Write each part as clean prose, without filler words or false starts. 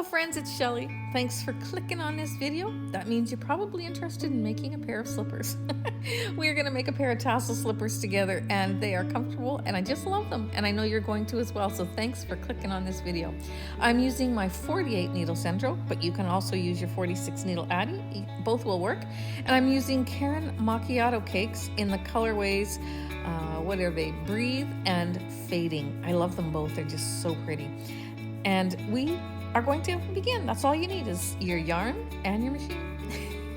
Hello friends, it's Shelley. Thanks for clicking on this video. That means you're probably interested in making a pair of slippers. We're gonna make a pair of tassel slippers together and they are comfortable and I just love them and I know you're going to as well, so thanks for clicking on this video. I'm using my 48 needle Sentro, but you can also use your 46 needle Addi. Both will work. And I'm using Caron Macchiato Cakes in the colorways, what are they? Breathe and Fading. I love them both, they're just so pretty. And we are going to begin. That's all you need is your yarn and your machine.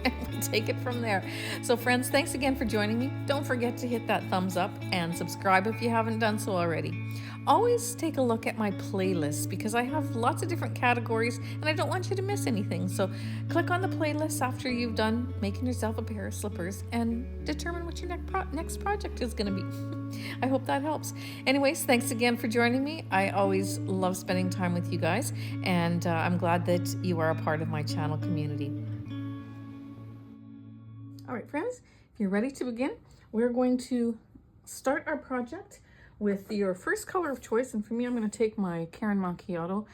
And we'll take it from there. So friends, thanks again for joining me. Don't forget to hit that thumbs up and subscribe if you haven't done so already. Always take a look at my playlist because I have lots of different categories and I don't want you to miss anything. So click on the playlist after you've done making yourself a pair of slippers and determine what your next project is going to be. I hope that helps. Anyways, thanks again for joining me. I always love spending time with you guys and I'm glad that you are a part of my channel community. All right, friends, if you're ready to begin, we're going to start our project with your first color of choice, and for me, I'm going to take my Caron Macchiato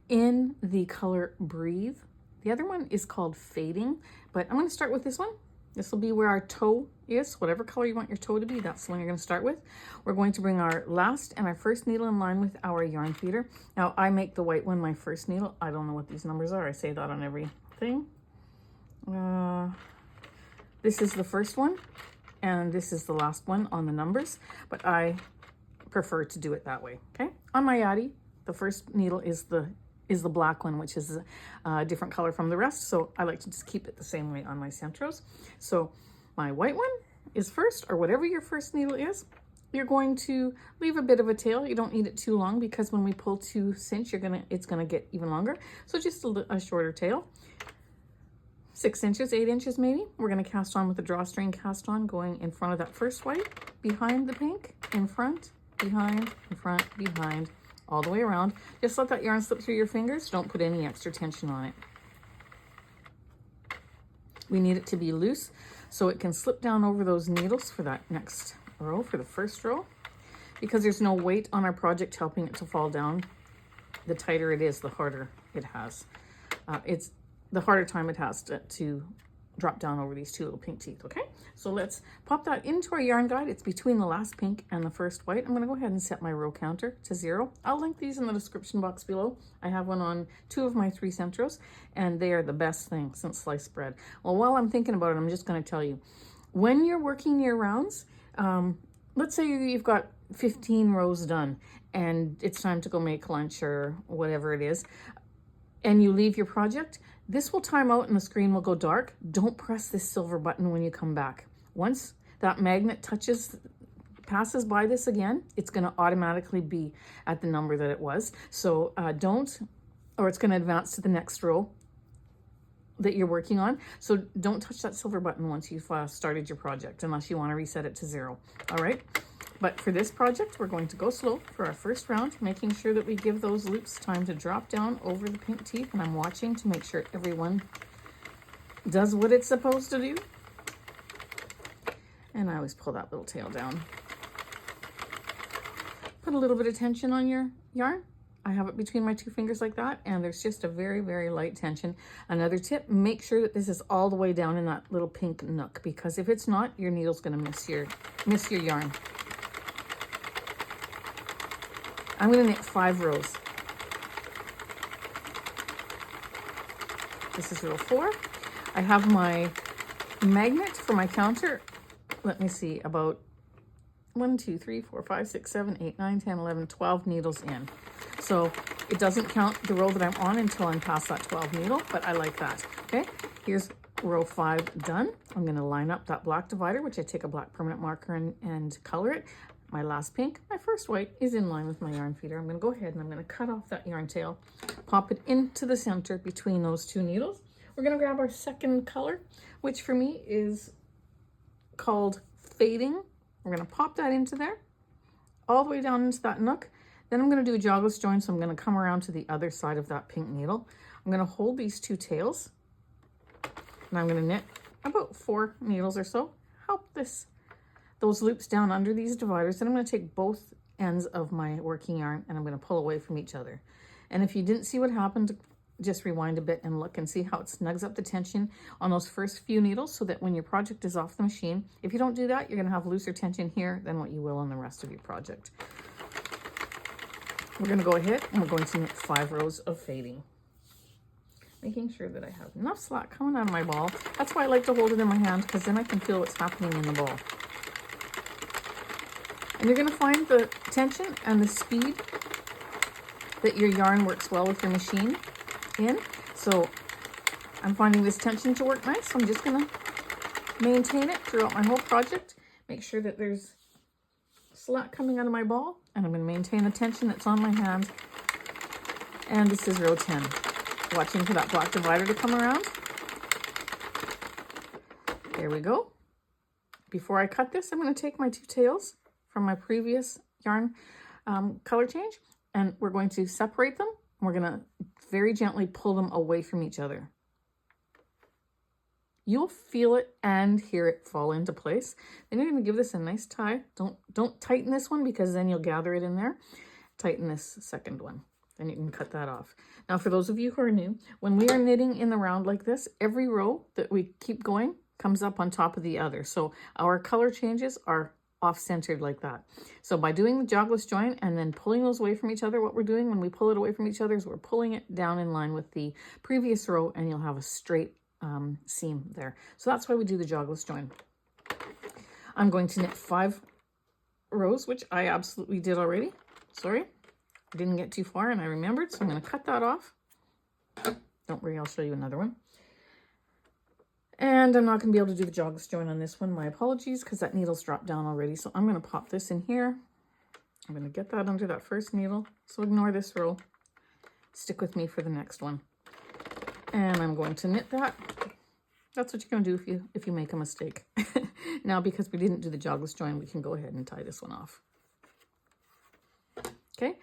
in the color Breathe. The other one is called Fading, but I'm going to start with this one. This will be where our toe is. Whatever color you want your toe to be, that's the one you're going to start with. We're going to bring our last and our first needle in line with our yarn feeder. Now, I make the white one my first needle. I don't know what these numbers are. I say that on everything. This is the first one, and this is the last one on the numbers, but I prefer to do it that way. Okay, on my Addi, the first needle is the black one, which is a different color from the rest, so I like to just keep it the same way on my Sentros. So my white one is first, or whatever your first needle is. You're going to leave a bit of a tail. You don't need it too long because when we pull to cinch, it's gonna get even longer. So just a shorter tail, 6 inches, 8 inches maybe. We're gonna cast on with a drawstring cast on, going in front of that first white, behind the pink, in front, behind, in front, behind, all the way around. Just let that yarn slip through your fingers. Don't put any extra tension on it. We need it to be loose so it can slip down over those needles for that next row, for the first row. Because there's no weight on our project helping it to fall down, the tighter it is, the harder it has. It's the harder time it has to drop down over these two little pink teeth, okay? So let's pop that into our yarn guide. It's between the last pink and the first white. I'm gonna go ahead and set my row counter to 0. I'll link these in the description box below. I have one on 2 of my 3 Sentros, and they are the best thing since sliced bread. Well, while I'm thinking about it, I'm just gonna tell you, when you're working your rounds, let's say you've got 15 rows done and it's time to go make lunch or whatever it is, and you leave your project, this will time out and the screen will go dark. Don't press this silver button when you come back. Once that magnet passes by this again, it's gonna automatically be at the number that it was. So it's gonna advance to the next row that you're working on. So don't touch that silver button once you've started your project, unless you wanna reset it to 0, all right? But for this project, we're going to go slow for our first round, making sure that we give those loops time to drop down over the pink teeth. And I'm watching to make sure everyone does what it's supposed to do. And I always pull that little tail down. Put a little bit of tension on your yarn. I have it between my 2 fingers like that, and there's just a very, very light tension. Another tip, make sure that this is all the way down in that little pink nook, because if it's not, your needle's gonna miss your yarn. I'm gonna knit 5 rows. This is row 4. I have my magnet for my counter. Let me see, about 1, 2, 3, 4, 5, 6, 7, 8, 9, 10, 11, 12 needles in. So it doesn't count the row that I'm on until I'm past that 12 needle, but I like that, okay? Here's row 5 done. I'm gonna line up that black divider, which I take a black permanent marker and color it. My last pink, my first white, is in line with my yarn feeder. I'm gonna go ahead and I'm gonna cut off that yarn tail, pop it into the center between those 2 needles. We're gonna grab our second color, which for me is called Fading. We're gonna pop that into there, all the way down into that nook. Then I'm gonna do a jogless join, so I'm gonna come around to the other side of that pink needle. I'm gonna hold these 2 tails, and I'm gonna knit about 4 needles or so. Help those loops down under these dividers. Then I'm going to take both ends of my working yarn and I'm going to pull away from each other. And if you didn't see what happened just rewind a bit and look and see how it snugs up the tension on those first few needles, so that when your project is off the machine, if you don't do that, you're going to have looser tension here than what you will on the rest of your project. We're going to go ahead and we're going to knit 5 rows of fading, making sure that I have enough slack coming out of my ball. That's why I like to hold it in my hand, because then I can feel what's happening in the ball. And you're going to find the tension and the speed that your yarn works well with your machine in. So I'm finding this tension to work nice, so I'm just going to maintain it throughout my whole project. Make sure that there's slack coming out of my ball, and I'm going to maintain the tension that's on my hand. And this is row 10. Watching for that black divider to come around. There we go. Before I cut this, I'm going to take my 2 tails from my previous yarn color change, and we're going to separate them. We're going to very gently pull them away from each other. You'll feel it and hear it fall into place. Then you're going to give this a nice tie. Don't tighten this one, because then you'll gather it in there. Tighten this second one. Then you can cut that off. Now, for those of you who are new, when we are knitting in the round like this, every row that we keep going comes up on top of the other. So our color changes are off-centered like that. So by doing the jogless join and then pulling those away from each other, what we're doing when we pull it away from each other is we're pulling it down in line with the previous row, and you'll have a straight seam there. So that's why we do the jogless join. I'm going to knit 5 rows, which I absolutely did already. Sorry, I didn't get too far and I remembered, so I'm going to cut that off. Don't worry, I'll show you another one. And I'm not going to be able to do the jogless join on this one. My apologies, because that needle's dropped down already. So I'm going to pop this in here. I'm going to get that under that first needle. So ignore this row. Stick with me for the next one. And I'm going to knit that. That's what you're going to do if you make a mistake. Now, because we didn't do the jogless join, we can go ahead and tie this one off. Okay,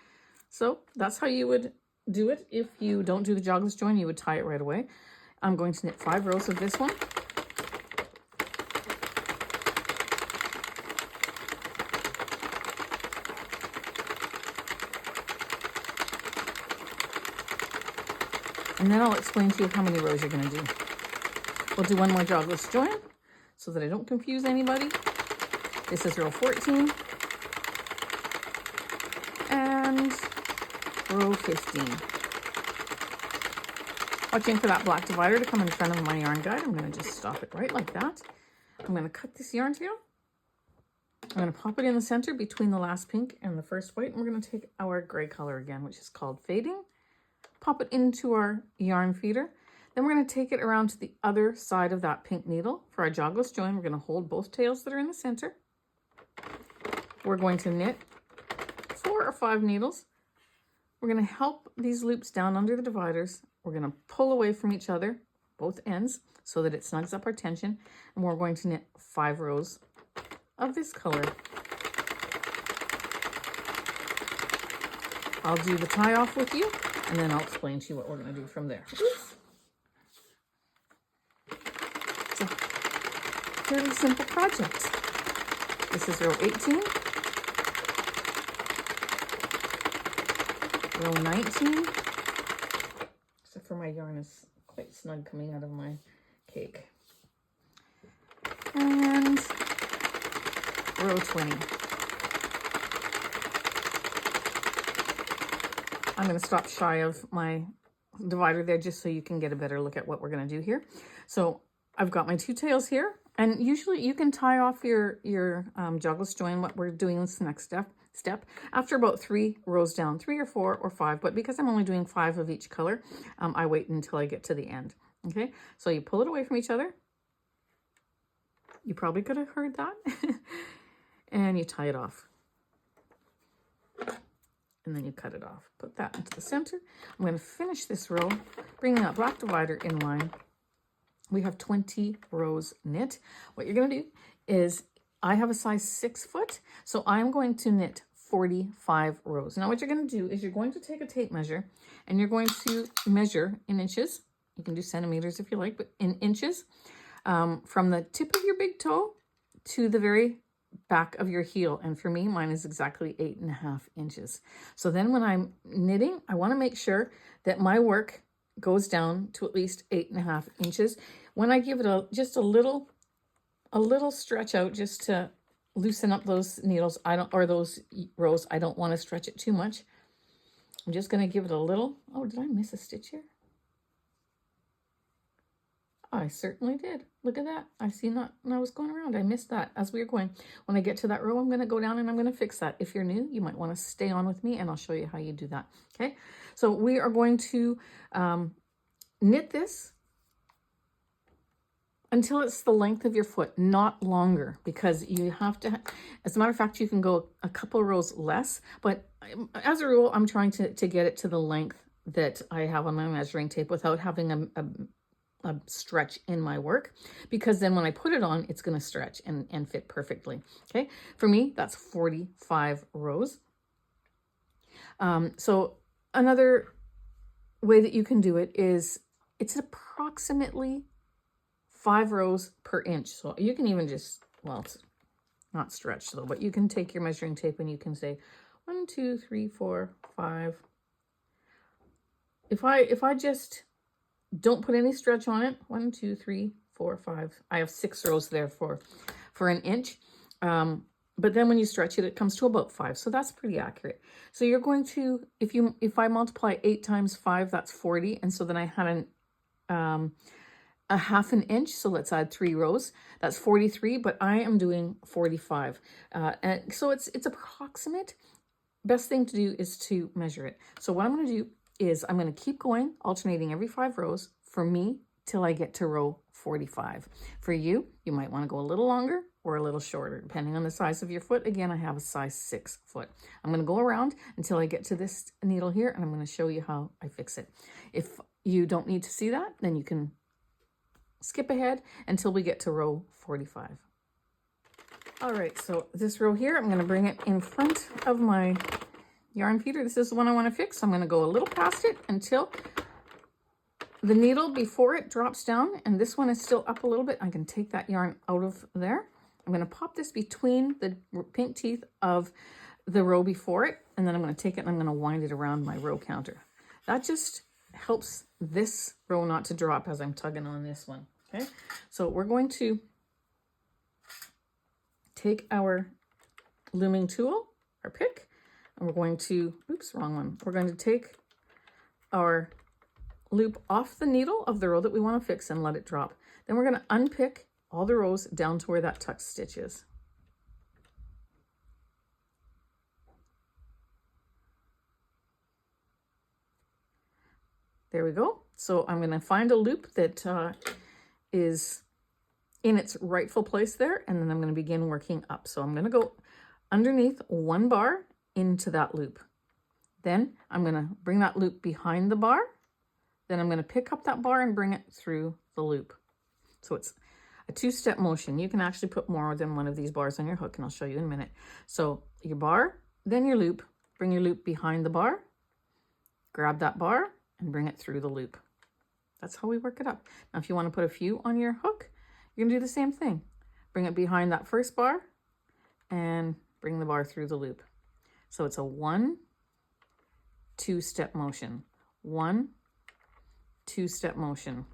so that's how you would do it. If you don't do the jogless join, you would tie it right away. I'm going to knit 5 rows of this one. And then I'll explain to you how many rows you're going to do. We'll do one more jogless join so that I don't confuse anybody. This is row 14 and row 15. Watching for that black divider to come in front of my yarn guide. I'm going to just stop it right like that. I'm going to cut this yarn tail. I'm going to pop it in the center between the last pink and the first white. And we're going to take our gray color again, which is called fading. Pop it into our yarn feeder. Then we're going to take it around to the other side of that pink needle. For our jogless join, we're going to hold both tails that are in the center. We're going to knit 4 or 5 needles. We're going to help these loops down under the dividers. We're going to pull away from each other, both ends, so that it snugs up our tension. And we're going to knit 5 rows of this color. I'll do the tie off with you, and then I'll explain to you what we're going to do from there. It's a fairly simple project. This is row 18, row 19, except for my yarn is quite snug coming out of my cake, and row 20. I'm going to stop shy of my divider there just so you can get a better look at what we're going to do here. So I've got my 2 tails here, and usually you can tie off your jogless join. What we're doing is the next step after about 3 rows down, 3 or 4 or 5, but because I'm only doing 5 of each color, I wait until I get to the end. Okay, so you pull it away from each other. You probably could have heard that. And you tie it off. And then you cut it off. Put that into the center. I'm going to finish this row, bringing that black divider in line. We have 20 rows knit. What you're going to do is, I have a size 6 foot, so I'm going to knit 45 rows. Now what you're going to do is you're going to take a tape measure and you're going to measure in inches. You can do centimeters if you like, but in inches, from the tip of your big toe to the very back of your heel. And for me, mine is exactly 8.5 inches. So then when I'm knitting, I want to make sure that my work goes down to at least 8.5 inches. When I give it just a little stretch out just to loosen up those needles, or those rows, I don't want to stretch it too much. I'm just going to give it a little. Oh, did I miss a stitch here? I certainly did. Look at that. I see that when I was going around. I missed that as we were going. When I get to that row, I'm going to go down and I'm going to fix that. If you're new, you might want to stay on with me and I'll show you how you do that. Okay. So we are going to knit this until it's the length of your foot, not longer, because you have to, as a matter of fact, you can go a couple rows less, but as a rule, I'm trying to get it to the length that I have on my measuring tape without having a stretch in my work, because then when I put it on, it's going to stretch and fit perfectly. Okay. For me, that's 45 rows. So another way that you can do it is it's approximately 5 rows per inch. So you can even just, well, it's not stretched though, but you can take your measuring tape and you can say 1, 2, 3, 4, 5. If I just don't put any stretch on it, 1, 2, 3, 4, 5. I have 6 rows there for an inch. But then when you stretch it, it comes to about 5. So that's pretty accurate. So you're going to, if I multiply 8 times 5, that's 40. And so then I had a half an inch. So let's add 3 rows. That's 43, but I am doing 45. And so it's approximate. Best thing to do is to measure it. So what I'm going to do is I'm going to keep going, alternating every 5 rows for me till I get to row 45. For you, you might want to go a little longer or a little shorter, depending on the size of your foot. Again, I have a size 6 foot. I'm going to go around until I get to this needle here, and I'm going to show you how I fix it. If you don't need to see that, then you can skip ahead until we get to row 45. All right, so this row here, I'm going to bring it in front of my yarn feeder. This is the one I want to fix. I'm going to go a little past it until the needle before it drops down, and this one is still up a little bit. I can take that yarn out of there. I'm going to pop this between the pink teeth of the row before it, and then I'm going to take it and I'm going to wind it around my row counter. That just helps this row not to drop as I'm tugging on this one. Okay, so we're going to take our looming tool, our pick, and we're going to, oops, wrong one. We're going to take our loop off the needle of the row that we want to fix and let it drop. Then we're going to unpick all the rows down to where that tuck stitch is. There we go. So I'm going to find a loop that is in its rightful place there, and then I'm going to begin working up. So I'm going to go underneath 1 bar into that loop. Then I'm going to bring that loop behind the bar. Then I'm going to pick up that bar and bring it through the loop. So it's a 2-step motion. You can actually put more than one of these bars on your hook, and I'll show you in a minute. So your bar, then your loop, bring your loop behind the bar, grab that bar and bring it through the loop. That's how we work it up. Now, if you want to put a few on your hook, you're going to do the same thing. Bring it behind that first bar and bring the bar through the loop. So it's a 1, 2-step motion. 1, 2-step motion.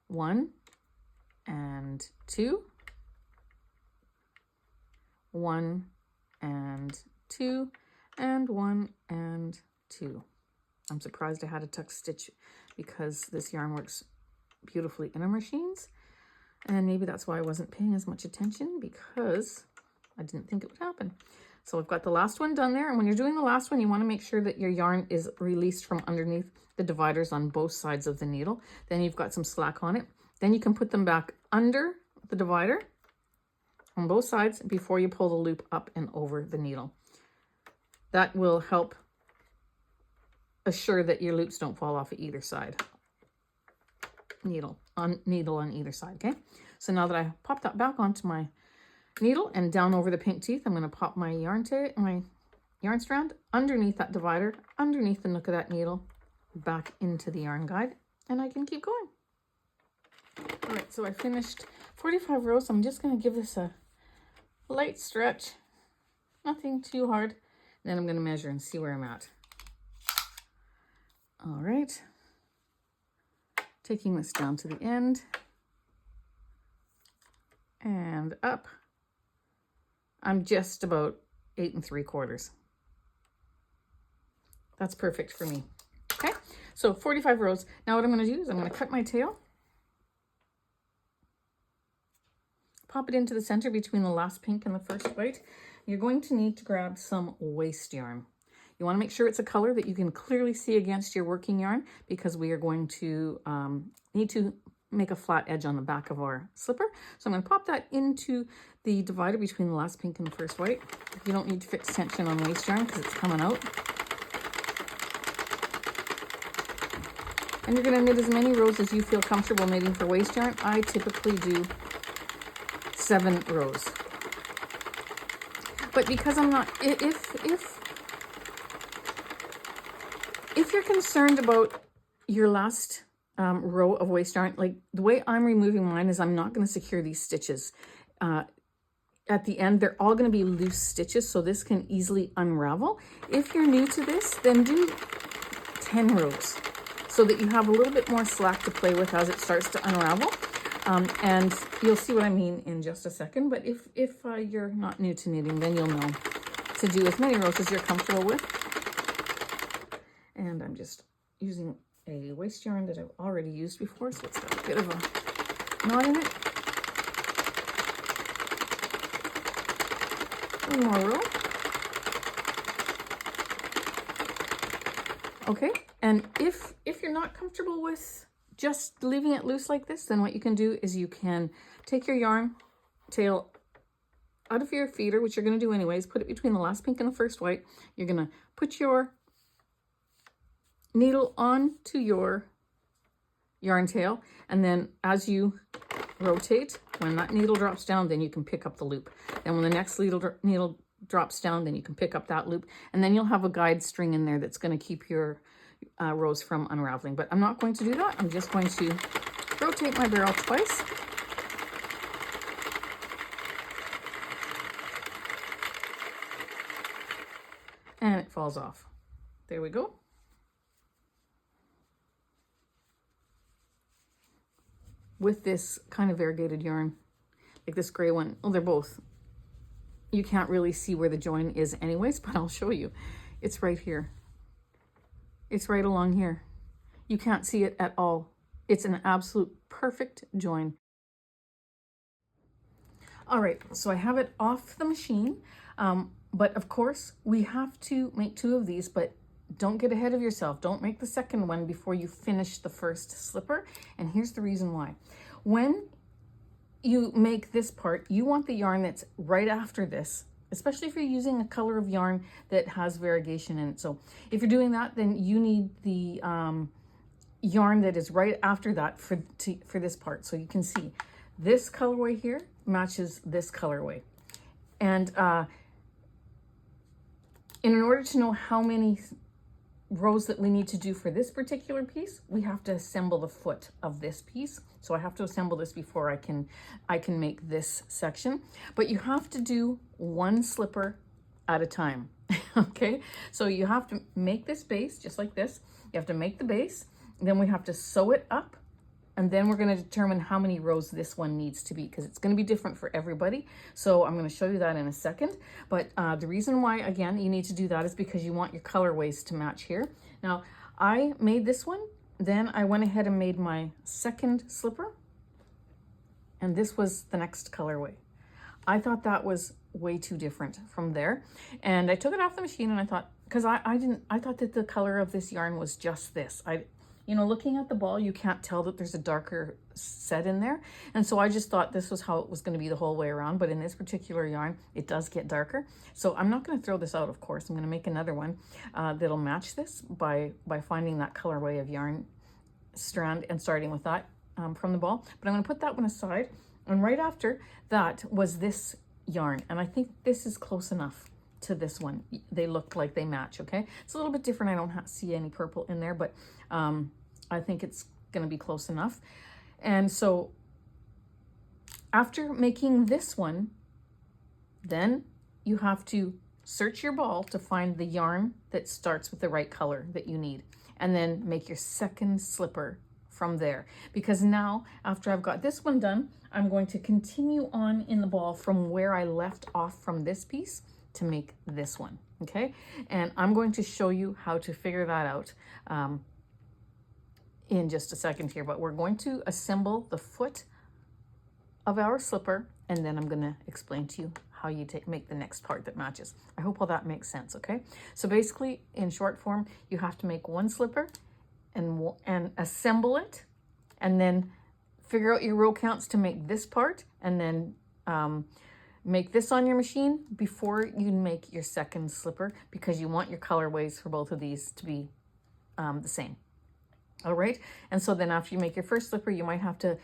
1 and 2. 1 and 2 and 1 and 2. I'm surprised I had a tuck stitch because this yarn works beautifully in our machines, and maybe that's why I wasn't paying as much attention, because I didn't think it would happen. So I've got the last one done there, and when you're doing the last one, you want to make sure that your yarn is released from underneath the dividers on both sides of the needle. Then you've got some slack on it. Then you can put them back under the divider on both sides before you pull the loop up and over the needle. That will help assure that your loops don't fall off of either side. Needle on either side. Okay, so now that I popped that back onto my needle and down over the pink teeth, I'm going to pop my yarn strand underneath that divider, underneath the nook of that needle, back into the yarn guide, and I can keep going. All right, so I finished 45 rows. I'm just going to give this a light stretch, nothing too hard, and then I'm going to measure and see where I'm at. All right, taking this down to the end and up. I'm just about 8 3/4. That's perfect for me. Okay, so 45 rows. Now what I'm going to do is I'm going to cut my tail, pop it into the center between the last pink and the first white. You're going to need to grab some waste yarn. You want to make sure it's a color that you can clearly see against your working yarn, because we are going to need to make a flat edge on the back of our slipper. So I'm going to pop that into the divider between the last pink and the first white. You don't need to fix tension on waste yarn because it's coming out. And you're going to knit as many rows as you feel comfortable knitting for waste yarn. I typically do 7 rows. But because I'm not, if you're concerned about your last row of waste yarn, like the way I'm removing mine is I'm not going to secure these stitches. At the end, they're all going to be loose stitches, so this can easily unravel. If you're new to this, then do 10 rows so that you have a little bit more slack to play with as it starts to unravel. And you'll see what I mean in just a second. But if you're not new to knitting, then you'll know to do as many rows as you're comfortable with. And I'm just using a waste yarn that I've already used before, so it's got a bit of a knot in it. One more row. Okay, and if you're not comfortable with just leaving it loose like this, then what you can do is you can take your yarn tail out of your feeder, which you're going to do anyways, put it between the last pink and the first white. You're going to put your needle onto your yarn tail, and then as you rotate, when that needle drops down, then you can pick up the loop. And when the next needle drops down, then you can pick up that loop, and then you'll have a guide string in there that's going to keep your rows from unraveling. But I'm not going to do that. I'm just going to rotate my barrel twice. And it falls off. There we go. With this kind of variegated yarn, like this gray one, oh, they're both, you can't really see where the join is anyways, but I'll show you. It's right here. It's right along here. You can't see it at all. It's an absolute perfect join. All right, so I have it off the machine, but of course we have to make 2 of these, but don't get ahead of yourself. Don't make the second one before you finish the first slipper. And here's the reason why. When you make this part, you want the yarn that's right after this, especially if you're using a color of yarn that has variegation in it. So if you're doing that, then you need the yarn that is right after that for this part. So you can see this colorway here matches this colorway. And in order to know how many rows that we need to do for this particular piece, we have to assemble the foot of this piece. So I have to assemble this before I can make this section. But you have to do 1 slipper at a time. Okay, so you have to make this base just like this. You have to make the base, then we have to sew it up, and then we're going to determine how many rows this one needs to be, because it's going to be different for everybody. So I'm going to show you that in a second. But the reason why, again, you need to do that is because you want your colorways to match here. Now, I made this one, then I went ahead and made my second slipper, and this was the next colorway. I thought that was way too different from there, and I took it off the machine, and I thought, because I thought that the color of this yarn was just this. You know, looking at the ball, you can't tell that there's a darker set in there. And so I just thought this was how it was going to be the whole way around. But in this particular yarn, it does get darker. So I'm not going to throw this out, of course. I'm going to make another one that'll match this by finding that colorway of yarn strand and starting with that from the ball. But I'm going to put that one aside. And right after that was this yarn. And I think this is close enough to this one. They look like they match, okay? It's a little bit different. I don't see any purple in there, but I think it's going to be close enough. And so after making this one, then you have to search your ball to find the yarn that starts with the right color that you need. and then make your second slipper from there. Because now, after I've got this one done, I'm going to continue on in the ball from where I left off from this piece to make this one, okay? And I'm going to show you how to figure that out in just a second here, but we're going to assemble the foot of our slipper, and then I'm going to explain to you how you make the next part that matches. I hope all that makes sense, okay? So basically, in short form, you have to make one slipper and assemble it, and then figure out your row counts to make this part, and then make this on your machine before you make your second slipper, because you want your colorways for both of these to be the same. All right, and so then after you make your first slipper, you might have to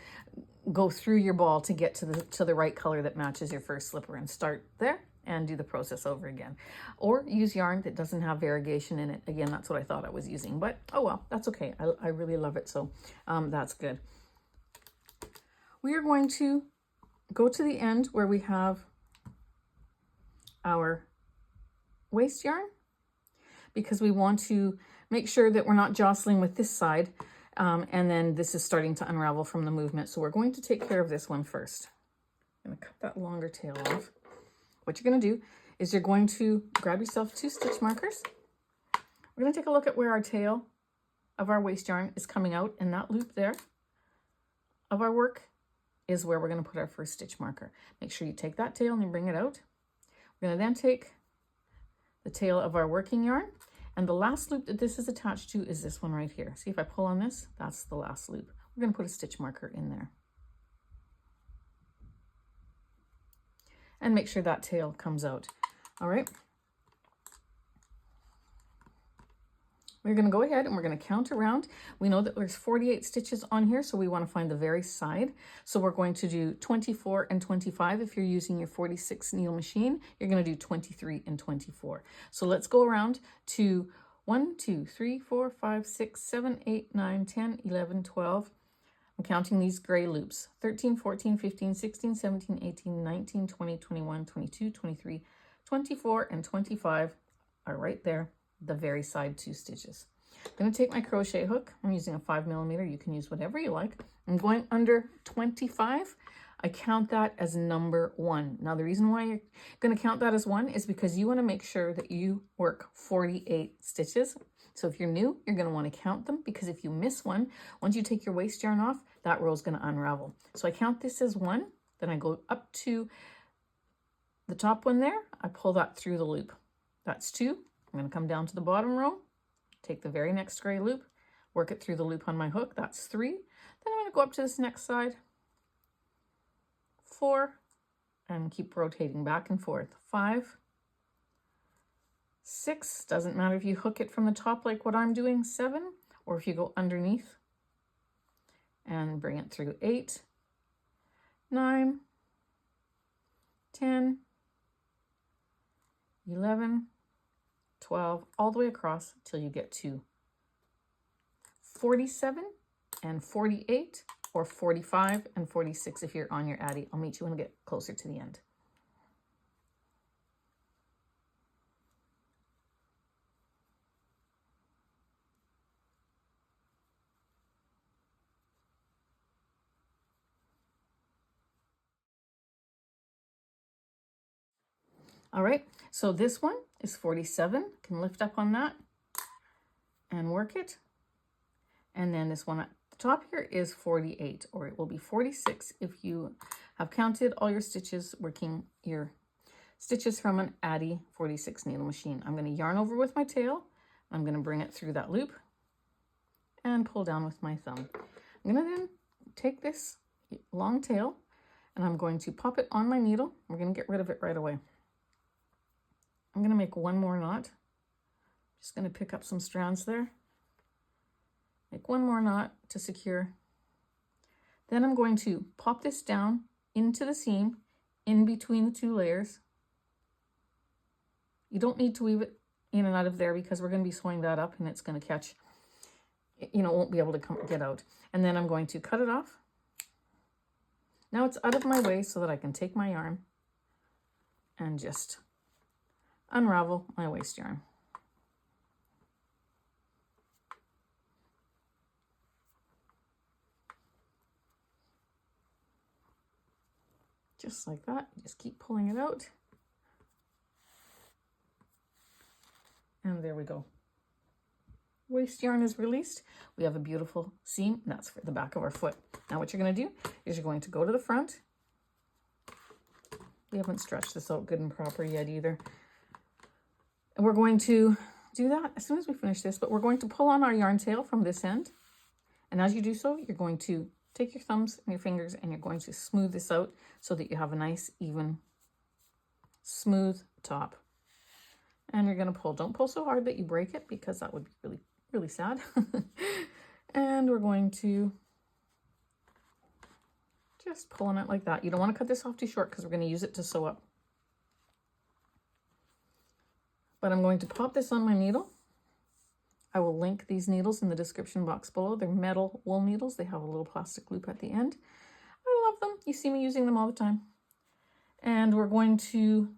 go through your ball to get to the right color that matches your first slipper, and start there and do the process over again. Or use yarn that doesn't have variegation in it. Again, that's what I thought I was using, but oh well, that's okay. I really love it, so that's good. We are going to go to the end where we have our waste yarn, because we want to make sure that we're not jostling with this side, and then this is starting to unravel from the movement. So we're going to take care of this one first. I'm going to cut that longer tail off. What you're going to do is you're going to grab yourself 2 stitch markers. We're going to take a look at where our tail of our waste yarn is coming out, and that loop there of our work is where we're going to put our first stitch marker. Make sure you take that tail and you bring it out. We're going to then take the tail of our working yarn, and the last loop that this is attached to is this one right here. See, if I pull on this, that's the last loop. We're going to put a stitch marker in there. And make sure that tail comes out. All right. We're going to go ahead and we're going to count around. We know that there's 48 stitches on here, so we want to find the very side. So we're going to do 24 and 25. If you're using your 46 needle machine, you're going to do 23 and 24. So let's go around to 1, 2, 3, 4, 5, 6, 7, 8, 9, 10, 11, 12. I'm counting these gray loops. 13, 14, 15, 16, 17, 18, 19, 20, 21, 22, 23, 24, and 25 are right there, the very side 2 stitches. I'm going to take my crochet hook. I'm using a 5mm. You can use whatever you like. I'm going under 25. I count that as number 1. Now, the reason why you're going to count that as 1 is because you want to make sure that you work 48 stitches. So if you're new, you're going to want to count them, because if you miss one, once you take your waste yarn off, that row is going to unravel. So I count this as 1. Then I go up to the top one there. I pull that through the loop. That's 2. I'm going to come down to the bottom row, take the very next gray loop, work it through the loop on my hook. That's 3. Then I'm going to go up to this next side. 4, and keep rotating back and forth. 5, 6, doesn't matter if you hook it from the top like what I'm doing. 7, or if you go underneath and bring it through. 8, 9, 10, 11, 12, all the way across till you get to 47 and 48, or 45 and 46 if you're on your Addi. I'll meet you when I get closer to the end. All right, so this one is 47. Can lift up on that and work it. And then this one at the top here is 48, or it will be 46 if you have counted all your stitches, working your stitches from an Addi 46 needle machine. I'm going to yarn over with my tail. I'm going to bring it through that loop and pull down with my thumb. I'm going to then take this long tail and I'm going to pop it on my needle. We're going to get rid of it right away. I'm going to make one more knot. Just going to pick up some strands there. Make one more knot to secure. Then I'm going to pop this down into the seam in between the 2 layers. You don't need to weave it in and out of there because we're going to be sewing that up and it's going to catch, you know, it won't be able to get out. And then I'm going to cut it off. Now it's out of my way so that I can take my yarn and just unravel my waste yarn. just like that. Just keep pulling it out. And there we go. Waste yarn is released. We have a beautiful seam, and that's for the back of our foot. Now what you're going to do is you're going to go to the front. We haven't stretched this out good and proper yet either. And we're going to do that as soon as we finish this, but we're going to pull on our yarn tail from this end. And as you do so, you're going to take your thumbs and your fingers and you're going to smooth this out so that you have a nice, even, smooth top. And you're going to pull. Don't pull so hard that you break it because that would be really, really sad. And we're going to just pull on it like that. You don't want to cut this off too short because we're going to use it to sew up. But I'm going to pop this on my needle. I will link these needles in the description box below. They're metal wool needles. They have a little plastic loop at the end. I love them. You see me using them all the time. And we're going to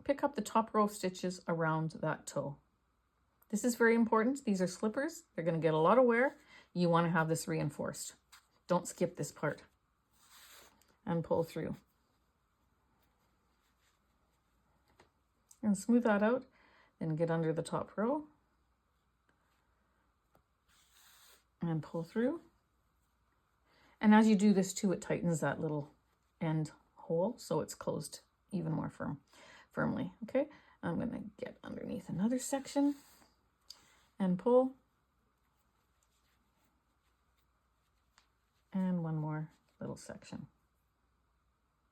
pick up the top row of stitches around that toe. This is very important. These are slippers. They're going to get a lot of wear. You want to have this reinforced. Don't skip this part. And pull through. And smooth that out. Then get under the top row. And pull through. And as you do this too, it tightens that little end hole so it's closed even more firmly. Okay, I'm going to get underneath another section and pull. And one more little section.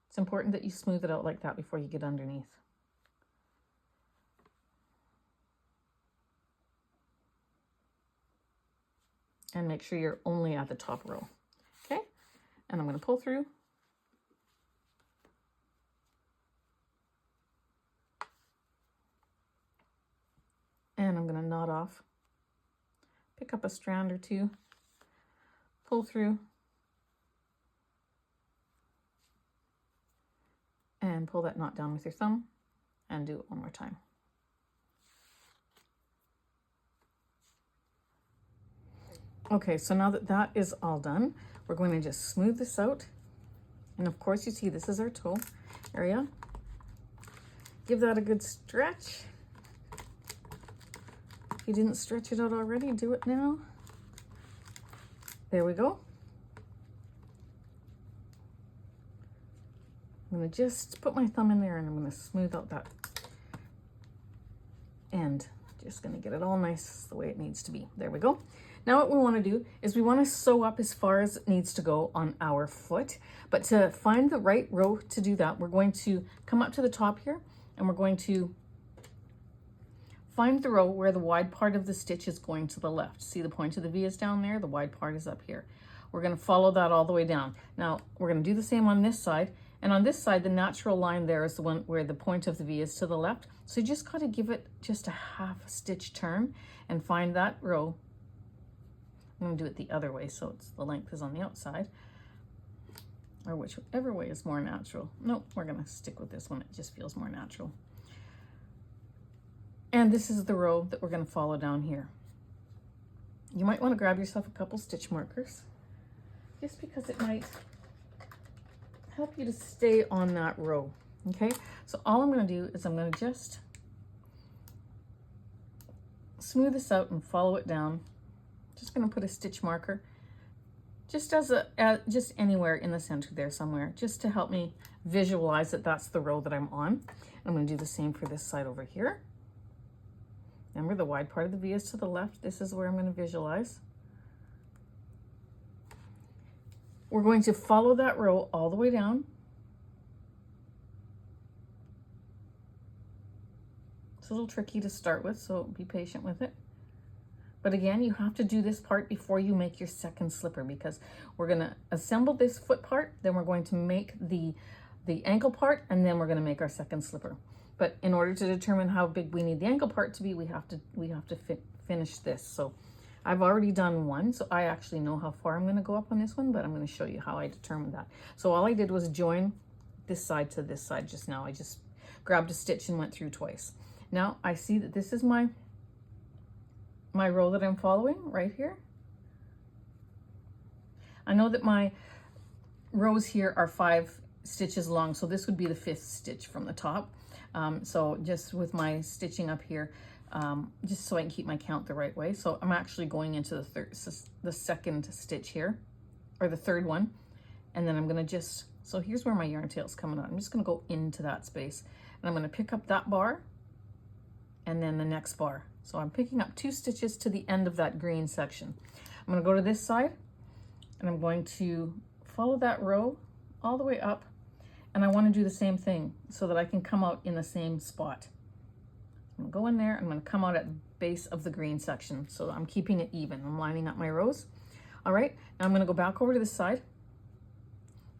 It's important that you smooth it out like that before you get underneath. And make sure you're only at the top row. Okay, and I'm going to pull through. And I'm going to knot off. Pick up a strand or two. Pull through. And pull that knot down with your thumb. And do it one more time. Okay, so now that that is all done, we're going to just smooth this out. And of course, you see this is our toe area. Give that a good stretch. If you didn't stretch it out already, do it now. There we go. I'm going to just put my thumb in there and I'm going to smooth out that end. Just going to get it all nice the way it needs to be. There we go. Now what we want to do is we want to sew up as far as it needs to go on our foot. But to find the right row to do that, we're going to come up to the top here and we're going to find the row where the wide part of the stitch is going to the left. See the point of the V is down there, the wide part is up here. We're going to follow that all the way down. Now we're going to do the same on this side. And on this side, the natural line there is the one where the point of the V is to the left. So you just got to give it just a half stitch turn and find that row. I'm going to do it the other way so it's the length is on the outside. Or whichever way is more natural. Nope, we're going to stick with this one. It just feels more natural. And this is the row that we're going to follow down here. You might want to grab yourself a couple stitch markers just because it might help you to stay on that row. Okay, so all I'm going to do is I'm going to just smooth this out and follow it down. Just going to put a stitch marker just just anywhere in the center there somewhere, just to help me visualize that that's the row that I'm on. I'm going to do the same for this side over here. Remember, the wide part of the V is to the left. This is where I'm going to visualize. We're going to follow that row all the way down. It's a little tricky to start with, so be patient with it. But again, you have to do this part before you make your second slipper, because we're going to assemble this foot part, then we're going to make the ankle part, and then we're going to make our second slipper. But in order to determine how big we need the ankle part to be, we have to finish this. So I've already done one, so I actually know how far I'm going to go up on this one, but I'm going to show you how I determined that. So all I did was join this side to this side just now. I just grabbed a stitch and went through twice. Now I see that this is my row that I'm following right here. I know that my rows here are 5 stitches long. So this would be the 5th stitch from the top. So just with my stitching up here, just so I can keep my count the right way. So I'm actually going into the 2nd stitch here, or the 3rd one. And then I'm gonna just, so here's where my yarn tail's coming out. I'm just gonna go into that space and I'm gonna pick up that bar and then the next bar. So I'm picking up 2 stitches to the end of that green section. I'm gonna go to this side and I'm going to follow that row all the way up, and I wanna do the same thing so that I can come out in the same spot. I'm gonna go in there, I'm gonna come out at the base of the green section. So I'm keeping it even, I'm lining up my rows. All right, now I'm gonna go back over to this side.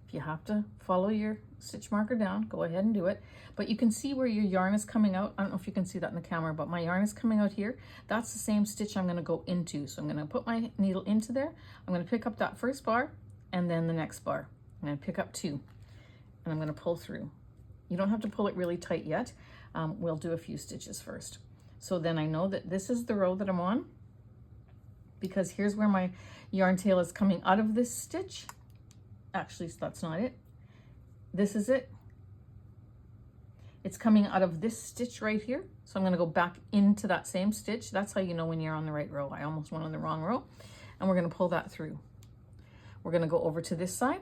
If you have to follow your stitch marker down, go ahead and do it. But you can see where your yarn is coming out. I don't know if you can see that in the camera, but my yarn is coming out here. That's the same stitch I'm gonna go into. So I'm gonna put my needle into there. I'm gonna pick up that first bar and then the next bar. I'm gonna pick up 2 and I'm gonna pull through. You don't have to pull it really tight yet. We'll do a few stitches first. So then I know that this is the row that I'm on, because here's where my yarn tail is coming out of this stitch. Actually, that's not it. This is it. It's coming out of this stitch right here. So I'm gonna go back into that same stitch. That's how you know when you're on the right row. I almost went on the wrong row. And we're gonna pull that through. We're gonna go over to this side.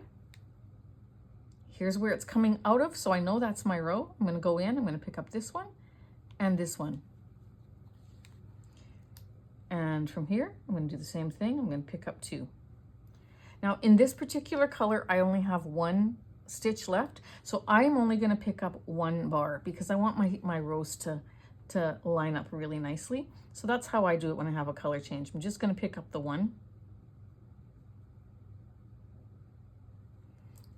Here's where it's coming out of, so I know that's my row. I'm gonna go in, I'm gonna pick up this one and this one. And from here, I'm gonna do the same thing. I'm gonna pick up 2. Now in this particular color, I only have 1 stitch left. So I'm only gonna pick up 1 bar because I want my rows to line up really nicely. So that's how I do it when I have a color change. I'm just gonna pick up the 1.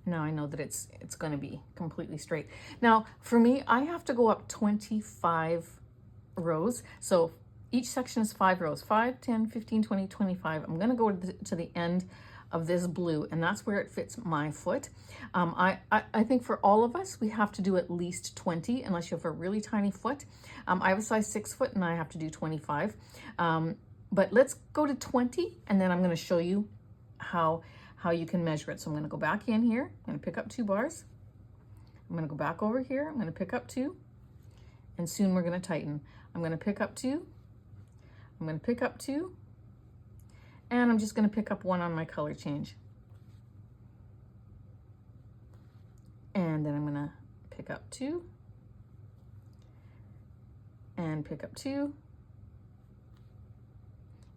Now I know that it's gonna be completely straight. Now for me, I have to go up 25 rows. So each section is 5 rows, 5, 10, 15, 20, 25. I'm gonna go to the end of this blue, and that's where it fits my foot. I think for all of us, we have to do at least 20, unless you have a really tiny foot. I have a size 6 foot and I have to do 25. But let's go to 20, and then I'm gonna show you how you can measure it. So I'm gonna go back in here, I'm gonna pick up 2 bars. I'm gonna go back over here, I'm gonna pick up 2, and soon we're gonna tighten. I'm gonna pick up 2, I'm gonna pick up 2, and I'm just gonna pick up 1 on my color change. And then I'm gonna pick up 2, and pick up 2,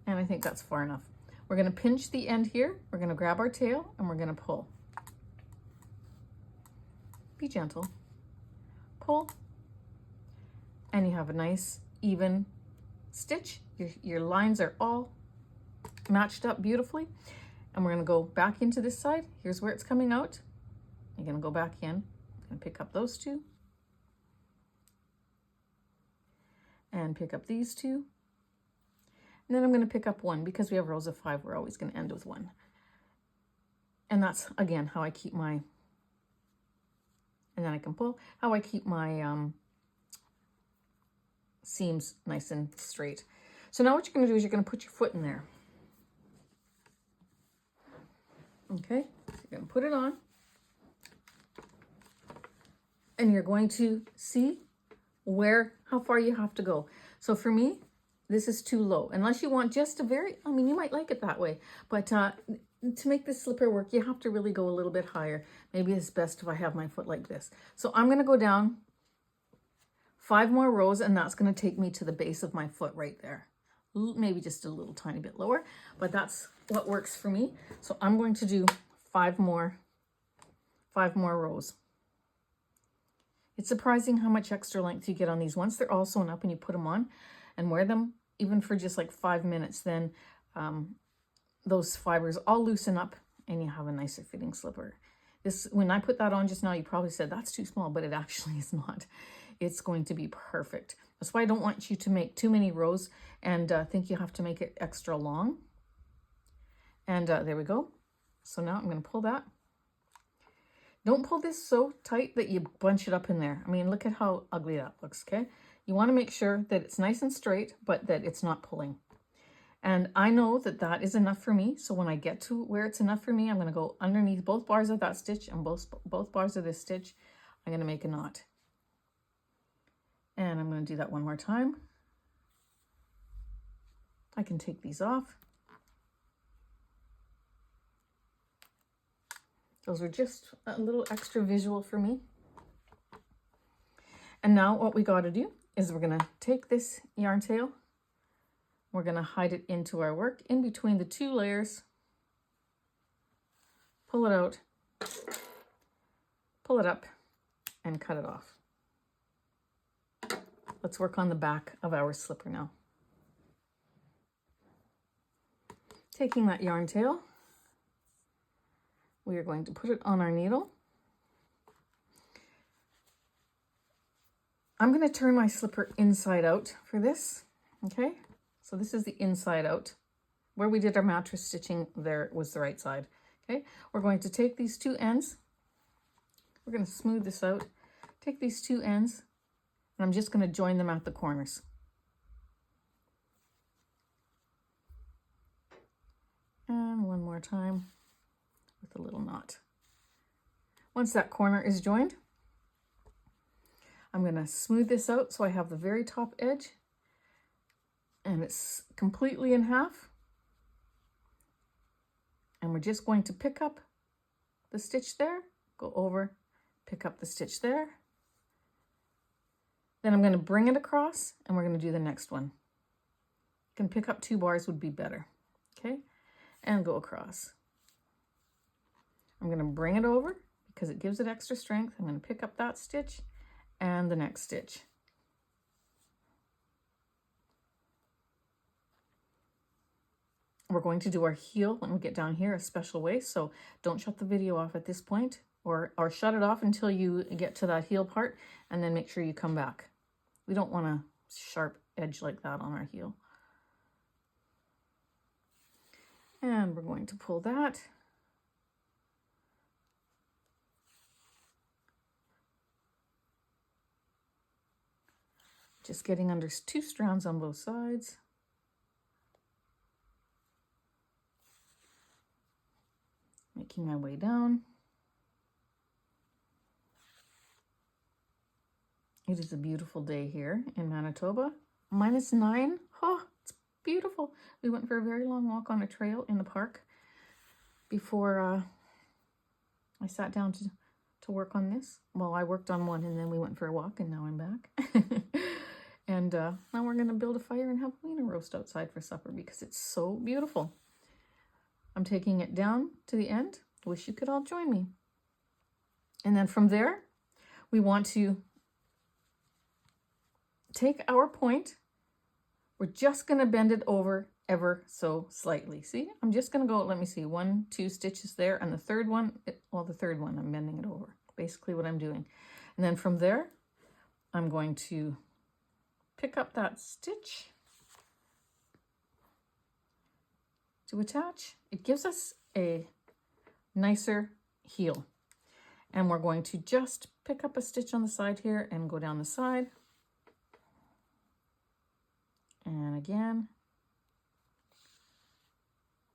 and I think that's far enough. We're gonna pinch the end here, we're gonna grab our tail, and we're gonna pull. Be gentle. Pull, and you have a nice even stitch. Your lines are all matched up beautifully. And we're gonna go back into this side. Here's where it's coming out. You're gonna go back in and pick up those 2. And pick up these 2. And then I'm gonna pick up 1 because we have rows of 5, we're always gonna end with 1. And that's, again, how I keep my, and then I can pull, how I keep my seams nice and straight. So now what you're gonna do is you're gonna put your foot in there. Okay, so you're gonna put it on. And you're going to see how far you have to go. So for me, this is too low. Unless you want just a very, I mean, you might like it that way, but to make this slipper work, you have to really go a little bit higher. Maybe it's best if I have my foot like this. So I'm gonna go down 5 more rows, and that's gonna take me to the base of my foot right there. Maybe just a little tiny bit lower, but that's what works for me. So I'm going to do 5 more rows. It's surprising how much extra length you get on these. Once they're all sewn up and you put them on and wear them, even for just like 5 minutes, then those fibers all loosen up and you have a nicer fitting slipper. When I put that on just now, you probably said that's too small, but it actually is not. It's going to be perfect. That's why I don't want you to make too many rows and think you have to make it extra long. And there we go. So now I'm going to pull that. Don't pull this so tight that you bunch it up in there. I mean, look at how ugly that looks, okay? You want to make sure that it's nice and straight, but that it's not pulling. And I know that that is enough for me. So when I get to where it's enough for me, I'm going to go underneath both bars of that stitch and both bars of this stitch. I'm going to make a knot. And I'm going to do that one more time. I can take these off. Those are just a little extra visual for me. And now what we got to do is we're going to take this yarn tail. We're going to hide it into our work in between the two layers. Pull it out, pull it up, and cut it off. Let's work on the back of our slipper now. Taking that yarn tail, we are going to put it on our needle. I'm going to turn my slipper inside out for this, okay? So this is the inside out. Where we did our mattress stitching, there was the right side, okay? We're going to take these two ends. We're going to smooth this out. Take these two ends, and I'm just going to join them at the corners. And one more time with a little knot. Once that corner is joined, I'm going to smooth this out so I have the very top edge and it's completely in half. And we're just going to pick up the stitch there, go over, pick up the stitch there. Then I'm going to bring it across and we're going to do the next one. You can pick up 2 bars would be better, okay? And go across. I'm going to bring it over because it gives it extra strength. I'm going to pick up that stitch and the next stitch. We're going to do our heel when we get down here a special way, so don't shut the video off at this point, or shut it off until you get to that heel part, and then make sure you come back. We don't want a sharp edge like that on our heel. And we're going to pull that. Just getting under 2 strands on both sides. Making my way down. It is a beautiful day here in Manitoba. -9. Oh, it's beautiful. We went for a very long walk on a trail in the park before I sat down to work on this. Well, I worked on one and then we went for a walk and now I'm back. And now we're going to build a fire and have a wiener roast outside for supper because it's so beautiful. I'm taking it down to the end. Wish you could all join me. And then from there, we want to take our point. We're just going to bend it over ever so slightly. See, I'm just going to go, let me see, 1, 2 stitches there. And the third one, the third one, I'm bending it over. Basically what I'm doing. And then from there, I'm going to pick up that stitch to attach. It gives us a nicer heel. And we're going to just pick up a stitch on the side here and go down the side. And again.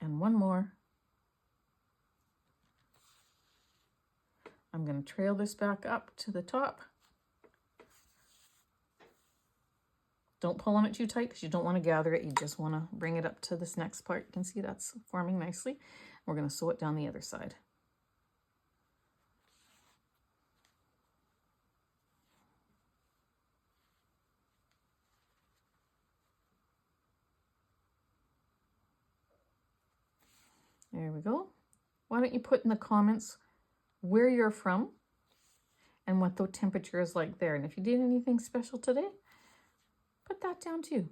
And one more. I'm going to trail this back up to the top. Don't pull on it too tight because you don't want to gather it. You just want to bring it up to this next part. You can see that's forming nicely. We're going to sew it down the other side. There we go. Why don't you put in the comments where you're from and what the temperature is like there. And if you did anything special today, put that down too.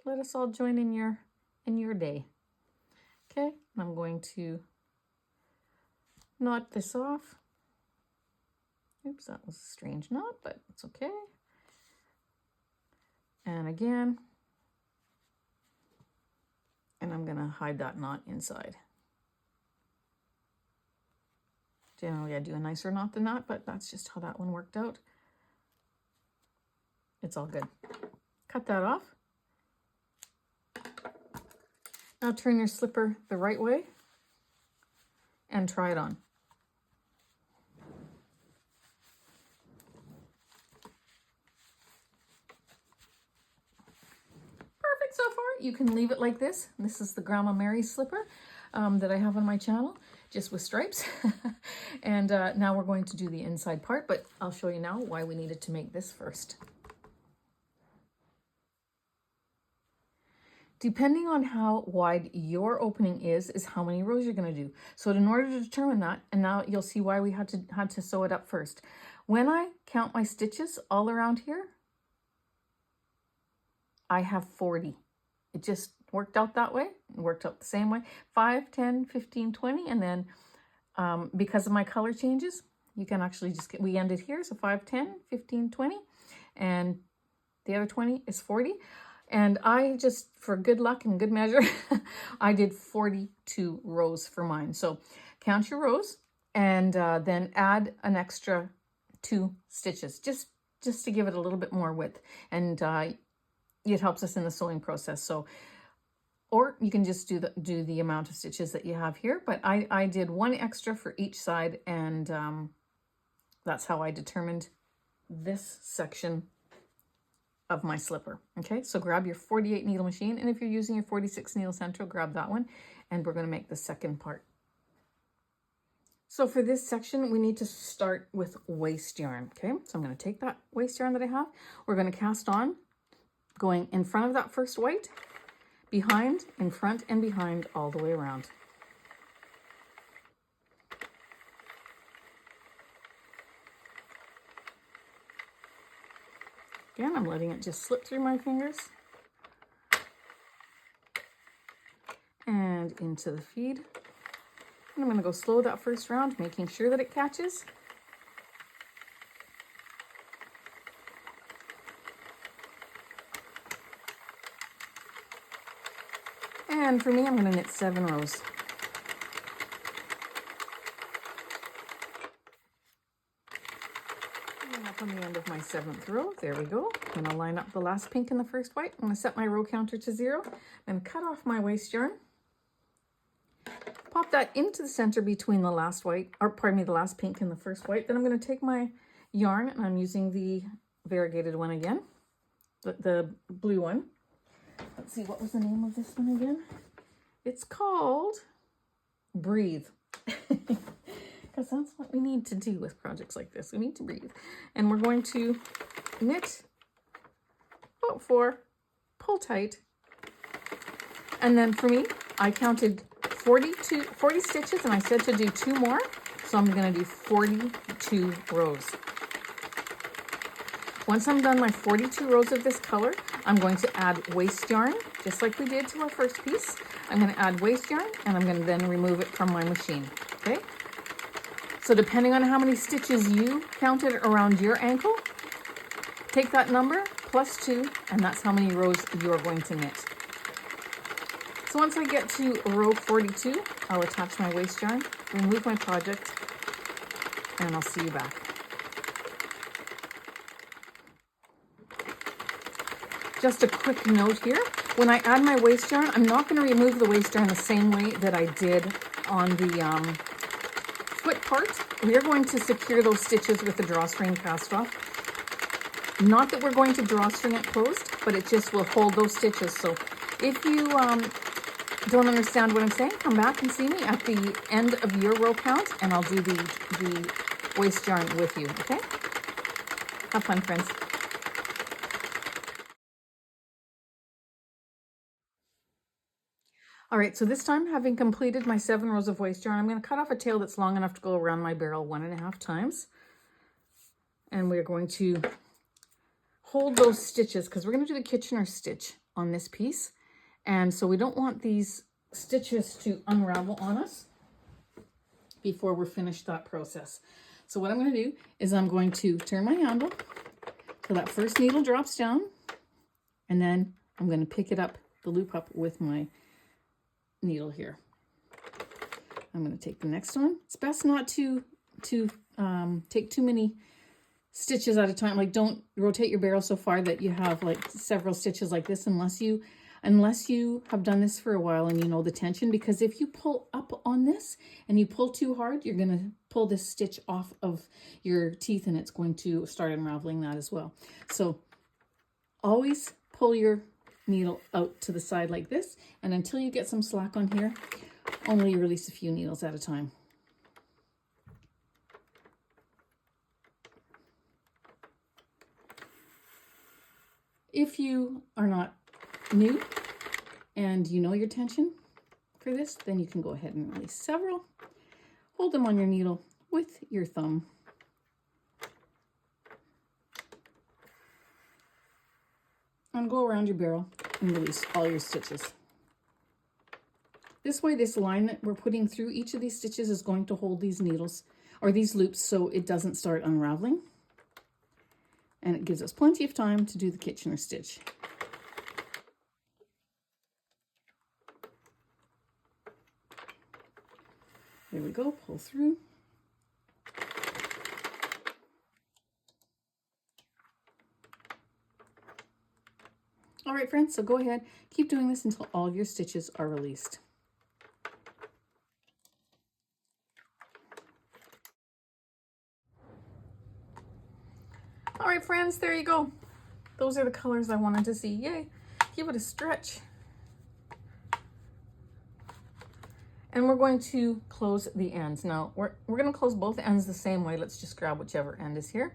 Let us all join in your day. Okay, I'm going to knot this off. Oops, that was a strange knot, but it's okay. And again, and I'm gonna hide that knot inside. Generally I do a nicer knot than that, but that's just how that one worked out. It's all good. Cut that off. Now turn your slipper the right way and try it on. Perfect so far. You can leave it like this. This is the Grandma Mary slipper that I have on my channel, just with stripes. And now we're going to do the inside part, but I'll show you now why we needed to make this first. Depending on how wide your opening is how many rows you're going to do. So in order to determine that, and now you'll see why we had to sew it up first. When I count my stitches all around here, I have 40. It just worked out that way. It worked out the same way. 5, 10, 15, 20, and then because of my color changes, you can actually just we ended here. So 5, 10, 15, 20, and the other 20 is 40. And I just, for good luck and good measure, I did 42 rows for mine. So count your rows and then add an extra 2 stitches, just to give it a little bit more width. And it helps us in the sewing process. So, or you can just do the amount of stitches that you have here. But I did 1 extra for each side, and that's how I determined this section of my slipper. Okay, so grab your 48 needle machine, and if you're using your 46 needle Sentro, grab that one, and we're going to make the second part. So for this section, we need to start with waste yarn. Okay, so I'm going to take that waste yarn that I have. We're going to cast on, going in front of that first white, behind, in front, and behind, all the way around. Again, I'm letting it just slip through my fingers and into the feed. And I'm going to go slow that first round, making sure that it catches. And for me, I'm going to knit 7 rows. On the end of my 7th row, there we go. I'm going to line up the last pink and the first white. I'm going to set my row counter to 0 and cut off my waste yarn. Pop that into the center between the last white, or pardon me, the last pink and the first white. Then I'm going to take my yarn, and I'm using the variegated one again, the blue one. Let's see, what was the name of this one again? It's called Breathe. Because that's what we need to do with projects like this. We need to breathe. And we're going to knit about 4, pull tight. And then for me, I counted 40 stitches, and I said to do 2 more. So I'm going to do 42 rows. Once I'm done my 42 rows of this color, I'm going to add waste yarn, just like we did to our first piece. I'm going to add waste yarn, and I'm going to then remove it from my machine. Okay? So depending on how many stitches you counted around your ankle, take that number plus 2, and that's how many rows you're going to knit. So once I get to row 42, I'll attach my waste yarn, remove my project, and I'll see you back. Just a quick note here, when I add my waste yarn, I'm not going to remove the waste yarn the same way that I did on the foot part. We are going to secure those stitches with the drawstring cast off. Not that we're going to drawstring it closed, but it just will hold those stitches. So if you don't understand what I'm saying, come back and see me at the end of your row count, and I'll do the waste yarn with you, okay? Have fun, friends. All right, so this time, having completed my 7 rows of waste yarn, I'm going to cut off a tail that's long enough to go around my barrel 1.5 times. And we're going to hold those stitches, because we're going to do the Kitchener stitch on this piece. And so we don't want these stitches to unravel on us before we're finished that process. So what I'm going to do is I'm going to turn my handle so that first needle drops down, and then I'm going to pick it up, the loop up with my needle here. I'm going to take the next one. It's best not to take too many stitches at a time. Like, don't rotate your barrel so far that you have like several stitches like this, unless you unless you have done this for a while and you know the tension, because if you pull up on this and you pull too hard, you're going to pull this stitch off of your teeth and it's going to start unraveling that as well. So always pull your needle out to the side like this, and until you get some slack on here, only release a few needles at a time. If you are not new and you know your tension for this, then you can go ahead and release several. Hold them on your needle with your thumb. And go around your barrel and release all your stitches. This way, this line that we're putting through each of these stitches is going to hold these needles or these loops so it doesn't start unraveling. And it gives us plenty of time to do the Kitchener stitch. There we go, pull through. All right, friends, so go ahead, keep doing this until all of your stitches are released. All right, friends, there you go. Those are the colors I wanted to see. Yay, give it a stretch. And we're going to close the ends. Now, we're going to close both ends the same way. Let's just grab whichever end is here.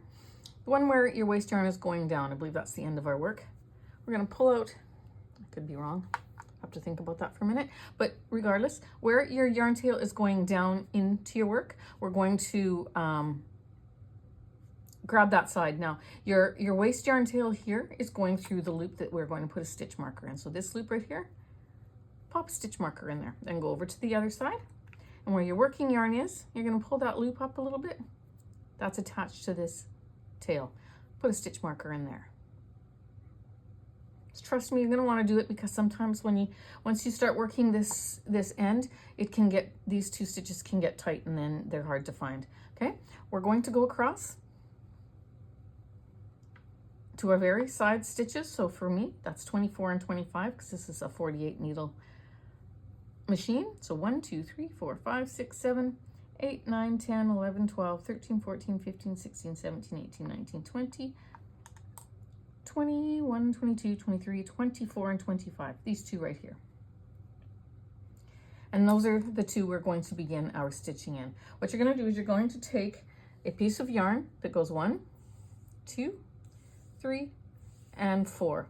The one where your waste yarn is going down, I believe that's the end of our work. We're going to pull out, I could be wrong, have to think about that for a minute, but regardless, where your yarn tail is going down into your work, we're going to grab that side. Now, your waste yarn tail here is going through the loop that we're going to put a stitch marker in. So this loop right here, pop a stitch marker in there, then go over to the other side. And where your working yarn is, you're going to pull that loop up a little bit. That's attached to this tail. Put a stitch marker in there. Just trust me, you're going to want to do it because sometimes once you start working this end, it can get, these two stitches can get tight and then they're hard to find. Okay, we're going to go across to our very side stitches. So for me, that's 24 and 25 because this is a 48 needle machine. So 1, 2, 3, 4, 5, 6, 7, 8, 9, 10, 11, 12, 13, 14, 15, 16, 17, 18, 19, 20, 21, 22, 23, 24, and 25. These two right here. And those are the two we're going to begin our stitching in. What you're going to do is you're going to take a piece of yarn that goes 1, 2, 3, and 4.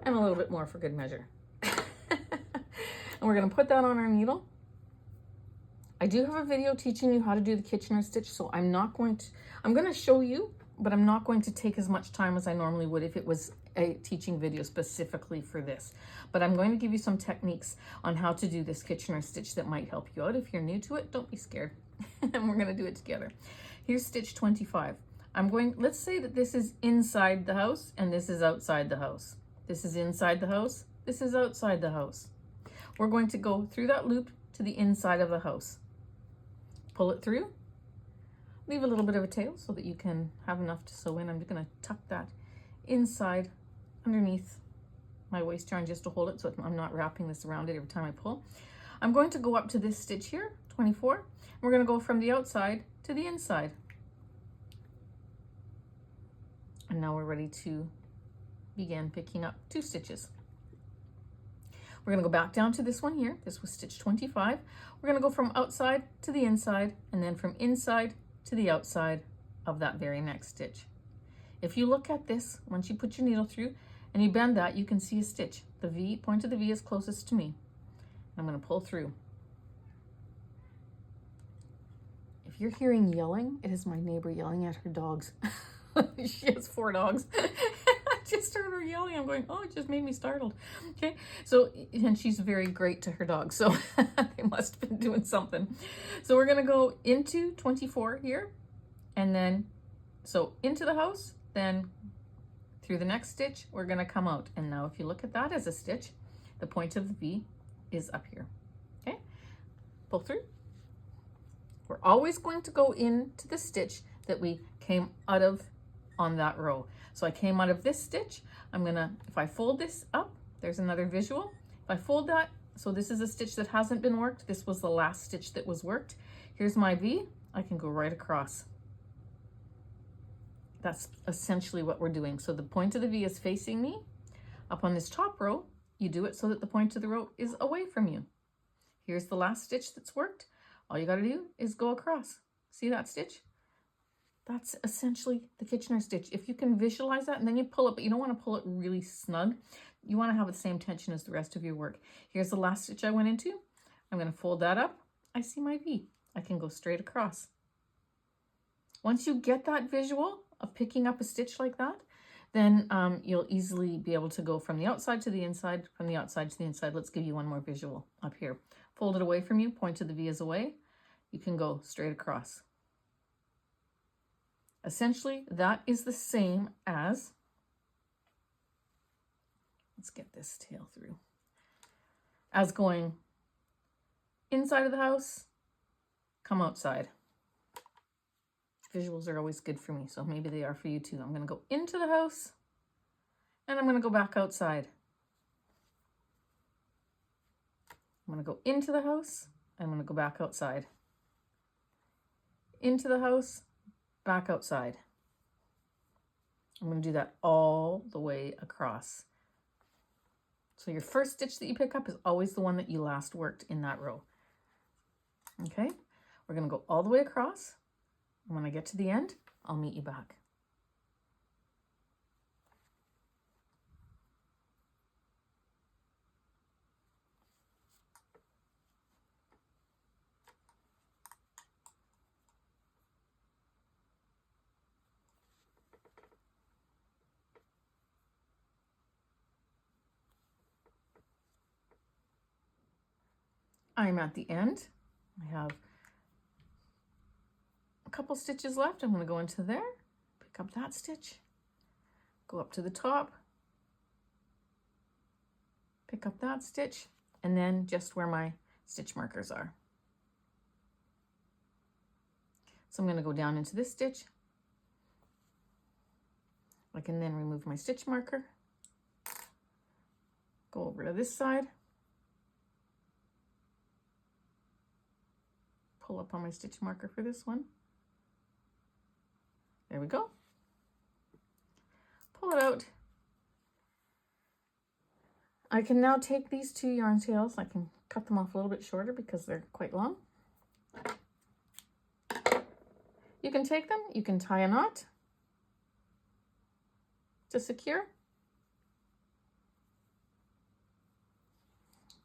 And a little bit more for good measure. And we're going to put that on our needle. I do have a video teaching you how to do the Kitchener stitch, so I'm going to show you, but I'm not going to take as much time as I normally would if it was a teaching video specifically for this. But I'm going to give you some techniques on how to do this Kitchener stitch that might help you out. If you're new to it, don't be scared. And we're going to do it together. Here's stitch 25. Let's say that this is inside the house and this is outside the house. This is inside the house. This is outside the house. We're going to go through that loop to the inside of the house. Pull it through. Leave a little bit of a tail so that you can have enough to sew in. I'm just going to tuck that inside underneath my waste yarn just to hold it so I'm not wrapping this around it every time I pull. I'm going to go up to this stitch here, 24. We're going to go from the outside to the inside. And now we're ready to begin picking up 2 stitches. We're going to go back down to this one here. This was stitch 25. We're going to go from outside to the inside and then from inside to the outside of that very next stitch. If you look at this, once you put your needle through and you bend that, you can see a stitch. The V, point of the V is closest to me. I'm going to pull through. If you're hearing yelling, it is my neighbor yelling at her dogs. She has 4 dogs. I just heard her yelling. I'm going, oh, it just made me startled. Okay, so, and she's very great to her dogs, so they must have been doing something. So we're going to go into 24 here, and then, so into the house, then through the next stitch, we're going to come out. And now if you look at that as a stitch, the point of the V is up here. Okay, pull through. We're always going to go into the stitch that we came out of on that row. So I came out of this stitch. If I fold this up, There's another visual. If I fold that, so this is a stitch that hasn't been worked. This was the last stitch that was worked. Here's my V. I can go right across. That's essentially what we're doing. So the point of the V is facing me. Up on this top row, you do it so that the point of the row is away from you. Here's the last stitch that's worked. All you got to do is go across. See that stitch? That's essentially the Kitchener stitch. If you can visualize that, and then you pull it, but you don't want to pull it really snug. You want to have the same tension as the rest of your work. Here's the last stitch I went into. I'm going to fold that up. I see my V. I can go straight across. Once you get that visual of picking up a stitch like that, then you'll easily be able to go from the outside to the inside, from the outside to the inside. Let's give you one more visual up here. Fold it away from you, point to the V is away. You can go straight across. Essentially, that is the same as, let's get this tail through, as going inside of the house, come outside. Visuals are always good for me, so maybe they are for you too. I'm going to go into the house, and I'm going to go back outside. I'm going to go into the house, I'm going to go back outside. Into the house, back outside. I'm going to do that all the way across. So your first stitch that you pick up is always the one that you last worked in that row. Okay, we're going to go all the way across. And when I get to the end, I'll meet you back. I'm at the end. I have a couple stitches left. I'm going to go into there, pick up that stitch, go up to the top, pick up that stitch, and then just where my stitch markers are. So I'm going to go down into this stitch. I can then remove my stitch marker, go over to this side, pull up on my stitch marker for this one. There we go. Pull it out. I can now take these two yarn tails. I can cut them off a little bit shorter because they're quite long. You can take them, you can tie a knot to secure.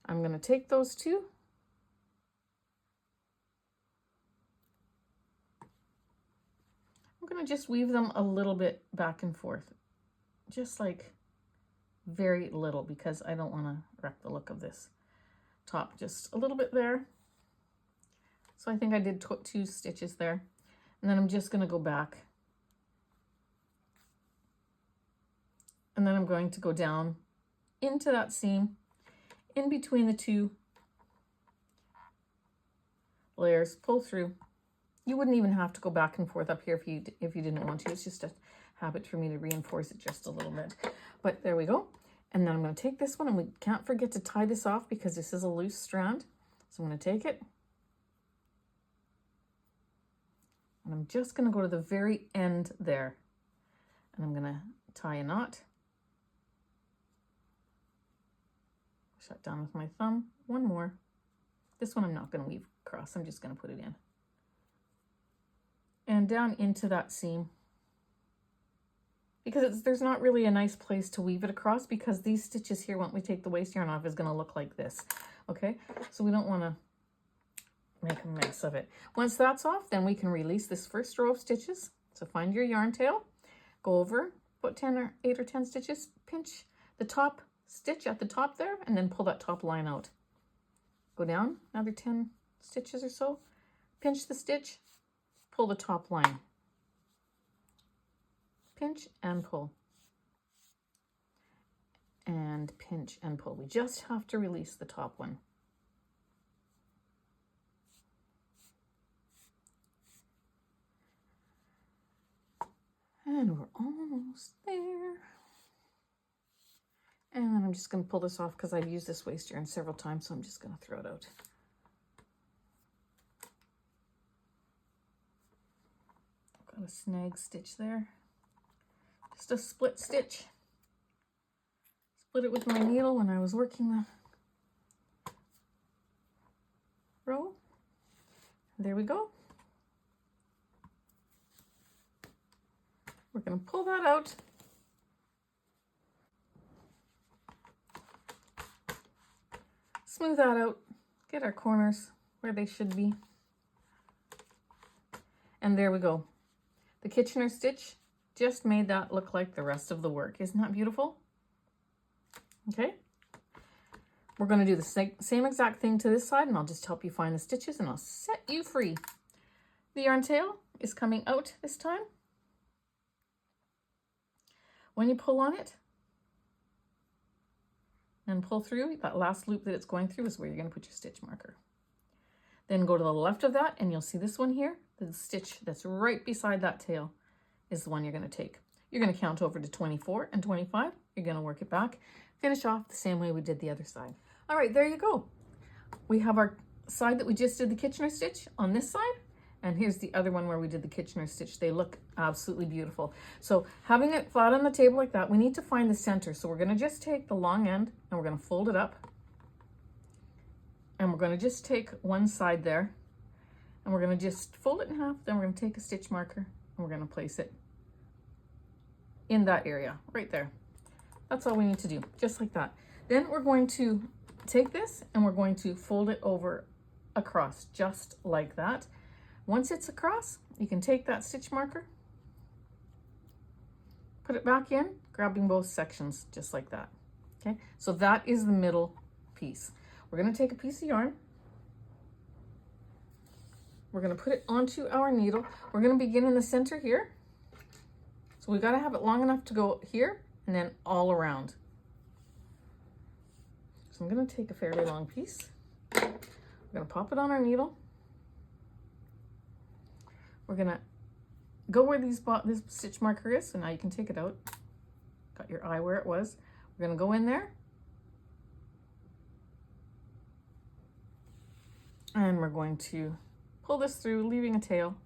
I'm going to take those two. I'm going to just weave them a little bit back and forth, just like very little, because I don't want to wreck the look of this top. Just a little bit there. So I think I did two stitches there. And then I'm just going to go back. And then I'm going to go down into that seam in between the two layers, pull through. You wouldn't even have to go back and forth up here if you didn't want to. It's just a habit for me to reinforce it just a little bit. But there we go. And then I'm going to take this one, and we can't forget to tie this off because this is a loose strand. So I'm going to take it. And I'm just going to go to the very end there. And I'm going to tie a knot. Shut down with my thumb. One more. This one I'm not going to weave across. I'm just going to put it in. And down into that seam. Because there's not really a nice place to weave it across, because these stitches here, when we take the waste yarn off, is going to look like this. Okay, so we don't want to make a mess of it. Once that's off, then we can release this first row of stitches. So find your yarn tail, go over, put 8 or 10 stitches, pinch the top stitch at the top there, and then pull that top line out. Go down another 10 stitches or so, pinch the stitch, pull the top line. Pinch and pull. And pinch and pull. We just have to release the top one. And we're almost there. And then I'm I'm just going to pull this off because I've used this waste yarn several times, so I'm just going to throw it out. Got a snag stitch there. Just a split stitch. Split it with my needle when I was working the row. There we go. We're going to pull that out. Smooth that out. Get our corners where they should be. And there we go. The Kitchener stitch just made that look like the rest of the work. Isn't that beautiful? Okay. We're going to do the same exact thing to this side, and I'll just help you find the stitches and I'll set you free. The yarn tail is coming out this time. When you pull on it and pull through, that last loop that it's going through is where you're going to put your stitch marker. Then go to the left of that and you'll see this one here. The stitch that's right beside that tail is the one you're going to take. You're going to count over to 24 and 25. You're going to work it back. Finish off the same way we did the other side. All right, there you go. We have our side that we just did the Kitchener stitch on this side. And here's the other one where we did the Kitchener stitch. They look absolutely beautiful. So having it flat on the table like that, we need to find the center. So we're going to just take the long end and we're going to fold it up. And we're going to just take one side there. And we're going to just fold it in half. Then we're going to take a stitch marker and we're going to place it in that area right there. That's all we need to do, just like that. Then we're going to take this and we're going to fold it over across, just like that. Once it's across, you can take that stitch marker, put it back in, grabbing both sections, just like that. Okay, so that is the middle piece. We're going to take a piece of yarn. We're going to put it onto our needle. We're going to begin in the center here. So we've got to have it long enough to go here and then all around. So I'm going to take a fairly long piece. We're going to pop it on our needle. We're going to go where this stitch marker is. So now you can take it out. Got your eye where it was. We're going to go in there. And we're going to pull this through, leaving a tail.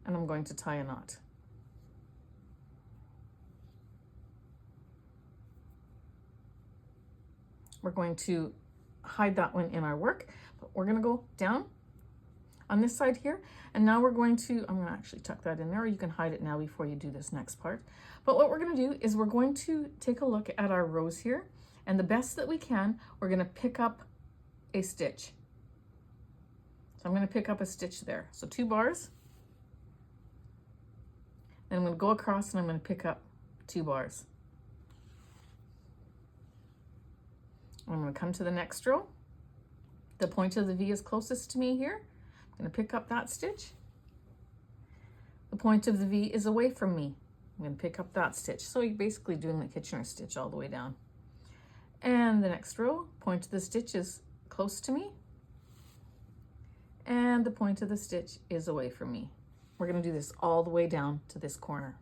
And I'm going to tie a knot. We're going to hide that one in our work, but we're going to go down on this side here. And now we're going to, I'm going to actually tuck that in there, or you can hide it now before you do this next part. But what we're going to do is we're going to take a look at our rows here, and the best that we can, we're going to pick up a stitch. So I'm going to pick up a stitch there. So 2 bars. Then I'm going to go across and I'm going to pick up 2 bars. I'm going to come to the next row. The point of the V is closest to me here. I'm going to pick up that stitch. The point of the V is away from me. I'm going to pick up that stitch. So you're basically doing the Kitchener stitch all the way down. And the next row, point of the stitch is close to me. And the point of the stitch is away from me. We're going to do this all the way down to this corner.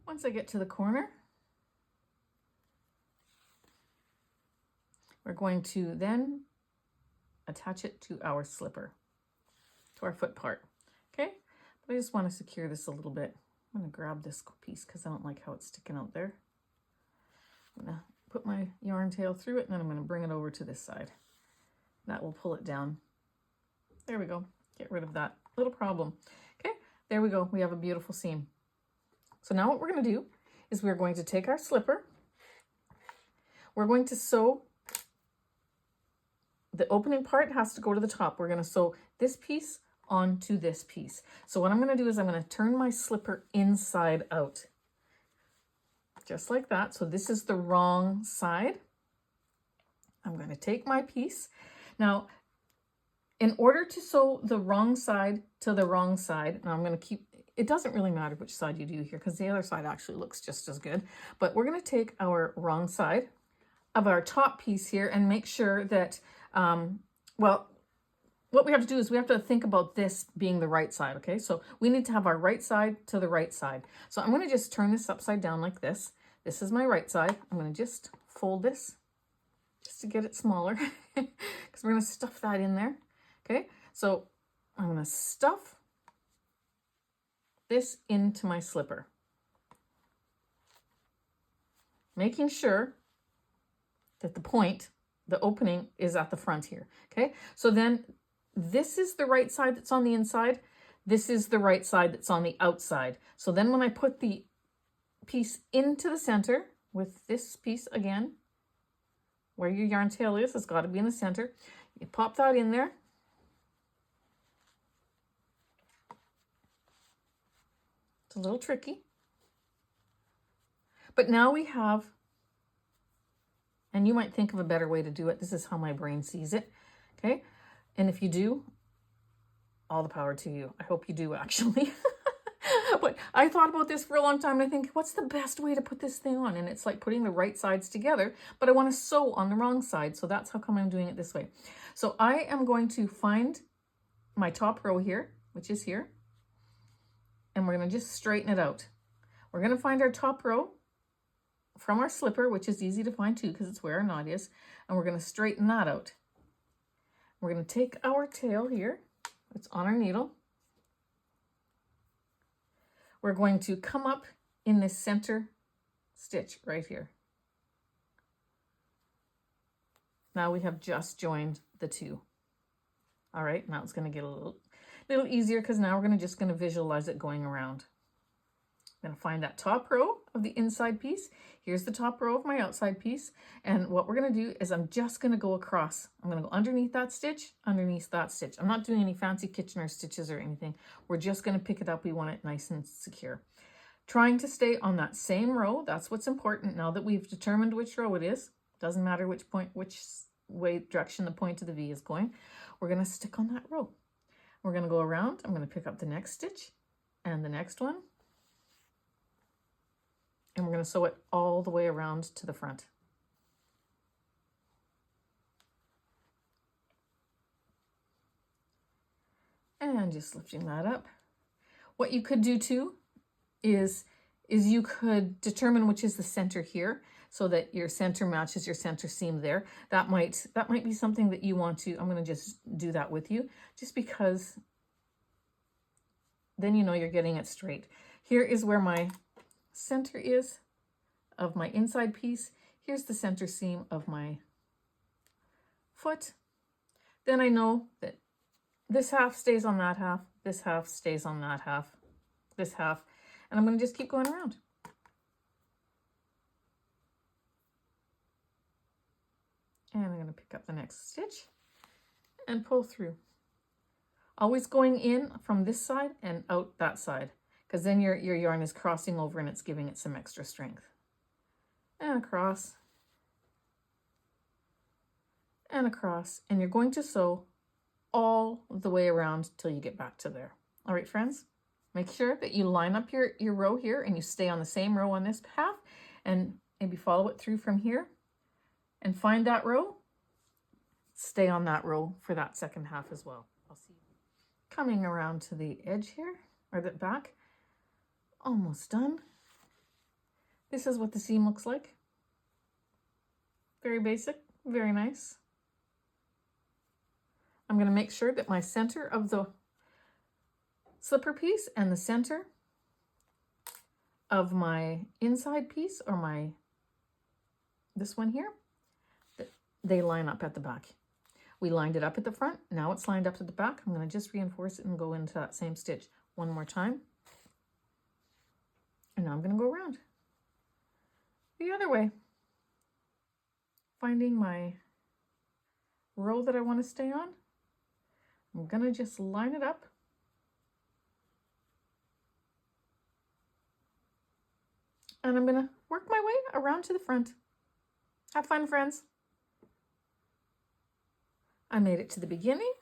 Once I get to the corner, we're going to then attach it to our slipper, to our foot part, okay? But I just want to secure this a little bit. I'm going to grab this piece because I don't like how it's sticking out there. I'm going to put my yarn tail through it, and then I'm going to bring it over to this side. That will pull it down. There we go. Get rid of that little problem. Okay, there we go. We have a beautiful seam. So now what we're going to do is we're going to take our slipper. We're going to sew. The opening part has to go to the top. We're going to sew this piece onto this piece. So what I'm going to do is I'm going to turn my slipper inside out. Just like that. So this is the wrong side. I'm going to take my piece. Now, in order to sew the wrong side to the wrong side, now I'm going to keep it doesn't really matter which side you do here because the other side actually looks just as good. But we're going to take our wrong side of our top piece here and make sure that, well, what we have to do is we have to think about this being the right side, okay? So we need to have our right side to the right side. So I'm going to just turn this upside down like this. This is my right side. I'm going to just fold this just to get it smaller because we're going to stuff that in there, okay? So I'm going to stuff this into my slipper, making sure that the point, the opening is at the front here, okay? So then this is the right side that's on the inside. This is the right side that's on the outside. So then when I put the piece into the center with this piece again, where your yarn tail is, it's got to be in the center. You pop that in there. It's a little tricky. But now we have, and you might think of a better way to do it. This is how my brain sees it, okay? And if you do, all the power to you. I hope you do, actually. But I thought about this for a long time, and I think, what's the best way to put this thing on? And it's like putting the right sides together, but I want to sew on the wrong side, so that's how come I'm doing it this way. So I am going to find my top row here, which is here, and we're going to just straighten it out. We're going to find our top row from our slipper, which is easy to find too because it's where our knot is, and we're going to straighten that out. We're going to take our tail here, it's on our needle. We're going to come up in this center stitch right here. Now we have just joined the two. All right, now it's going to get a little easier because now we're just going to visualize it going around. I'm going to find that top row of the inside piece. Here's the top row of my outside piece. And what we're going to do is I'm just going to go across. I'm going to go underneath that stitch, underneath that stitch. I'm not doing any fancy Kitchener stitches or anything. We're just going to pick it up. We want it nice and secure. Trying to stay on that same row. That's what's important. Now that we've determined which row it is, doesn't matter which direction the point of the V is going. We're going to stick on that row. We're going to go around. I'm going to pick up the next stitch and the next one. And we're going to sew it all the way around to the front. And just lifting that up. What you could do too is you could determine which is the center here so that your center matches your center seam there. That might be something that you want to, I'm going to just do that with you just because then you know you're getting it straight. Here is where my center is of my inside piece. Here's the center seam of my foot. Then I know that this half stays on that half, this half stays on that half, this half, and I'm going to just keep going around. And I'm going to pick up the next stitch and pull through. Always going in from this side and out that side, because then your yarn is crossing over and it's giving it some extra strength. And across. And across. And you're going to sew all the way around till you get back to there. All right, friends? Make sure that you line up your row here and you stay on the same row on this half and maybe follow it through from here and find that row. Stay on that row for that second half as well. I'll see you. Coming around to the edge here, or the back. Almost done. This is what the seam looks like. Very basic, very nice. I'm going to make sure that my center of the slipper piece and the center of my inside piece, or this one here, they line up at the back. We lined it up at the front, now it's lined up at the back. I'm going to just reinforce it and go into that same stitch one more time. And now I'm going to go around the other way, finding my row that I want to stay on. I'm going to just line it up. And I'm going to work my way around to the front. Have fun, friends. I made it to the beginning,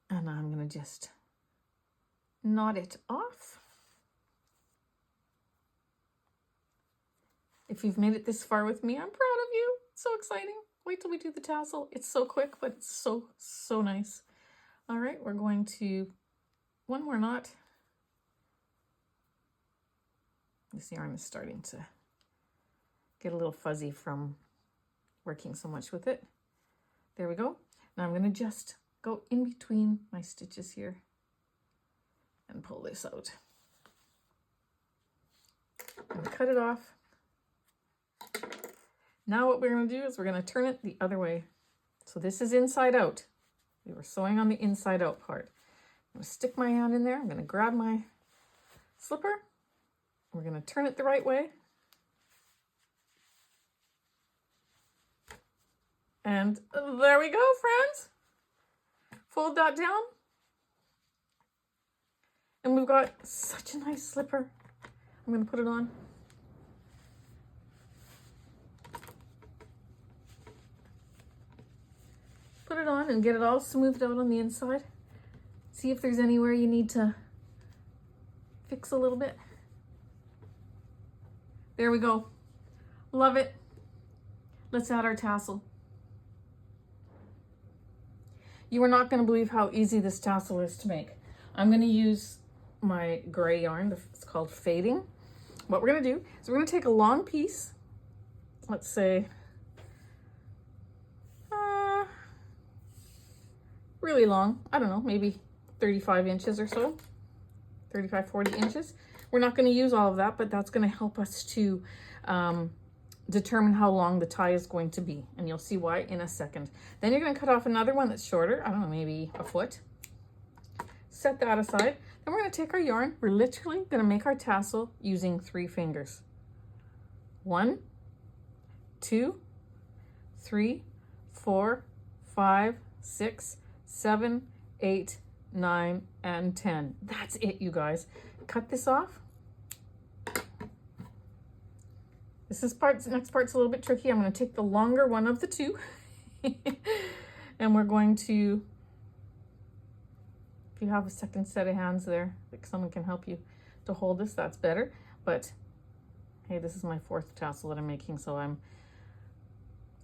and I'm going to just knot it off. If you've made it this far with me, I'm proud of you. It's so exciting. Wait till we do the tassel. It's so quick, but it's so, so nice. All right, we're going to, one more knot. This yarn is starting to get a little fuzzy from working so much with it. There we go. Now I'm going to just go in between my stitches here and pull this out. I'm going to cut it off. Now what we're going to do is we're going to turn it the other way. So this is inside out. We were sewing on the inside out part. I'm going to stick my hand in there. I'm going to grab my slipper. We're going to turn it the right way. And there we go, friends. Fold that down. And we've got such a nice slipper. I'm going to put it on. Put it on and get it all smoothed out on the inside. See if there's anywhere you need to fix a little bit. There we go. Love it. Let's add our tassel. You are not going to believe how easy this tassel is to make. I'm going to use my gray yarn. It's called Fading. What we're going to do is we're going to take a long piece. Let's say really long. I don't know, maybe 35 inches or so. 35, 40 inches. We're not going to use all of that, but that's going to help us to determine how long the tie is going to be. And you'll see why in a second. Then you're going to cut off another one that's shorter. I don't know, maybe a foot. Set that aside. Then we're going to take our yarn. We're literally going to make our tassel using 3 fingers. 1, 2, 3, 4, 5, 6, 7, 8, 9, and 10. That's it, you guys. Cut this off. Next part's a little bit tricky. I'm going to take the longer one of the two. And we're going to, if you have a second set of hands there, like someone can help you to hold this, that's better. But hey, this is my 4th tassel that I'm making, so I'm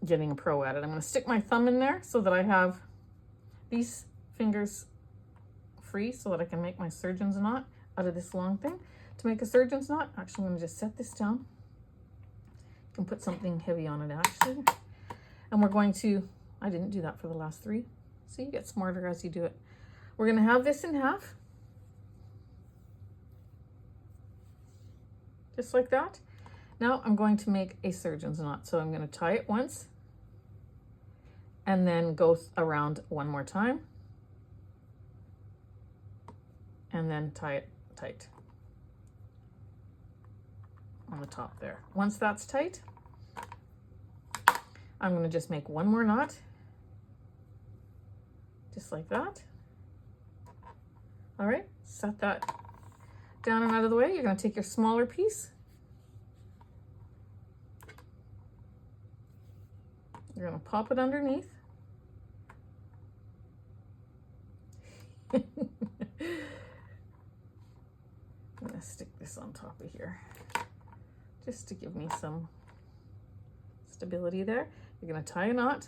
getting a pro at it. I'm going to stick my thumb in there so that I have these fingers free so that I can make my surgeon's knot out of this long thing. To make a surgeon's knot, actually I'm going to just set this down. You can put something heavy on it actually. And we're going to, I didn't do that for the last 3, so you get smarter as you do it. We're going to have this in half. Just like that. Now I'm going to make a surgeon's knot. So I'm going to tie it once and then go around one more time and then tie it tight on the top there. Once that's tight, I'm going to just make one more knot, just like that. All right, set that down and out of the way. You're going to take your smaller piece. You're going to pop it underneath. I'm going to stick this on top of here just to give me some stability there. You're going to tie a knot.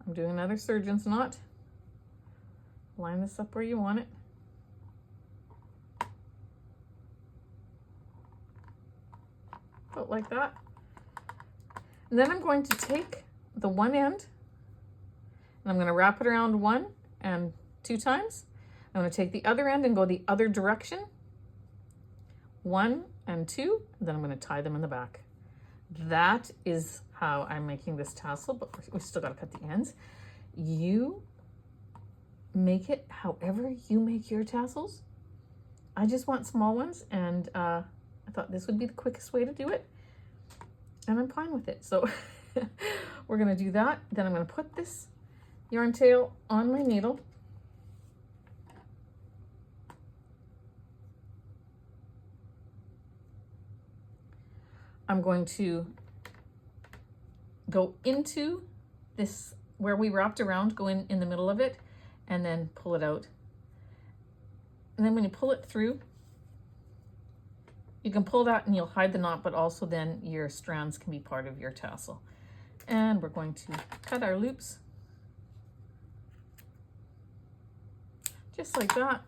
I'm doing another surgeon's knot. Line this up where you want it. About like that. And then I'm going to take the one end and I'm going to wrap it around 1 and 2 times. I'm going to take the other end and go the other direction. 1 and 2, and then I'm going to tie them in the back. That is how I'm making this tassel, but we still got to cut the ends. You make it however you make your tassels. I just want small ones, and I thought this would be the quickest way to do it, and I'm fine with it. So we're going to do that. Then I'm going to put this yarn tail on my needle. I'm going to go into this where we wrapped around, go in the middle of it, and then pull it out. And then when you pull it through, You can pull that and you'll hide the knot, but also then your strands can be part of your tassel. And we're going to cut our loops. Just like that.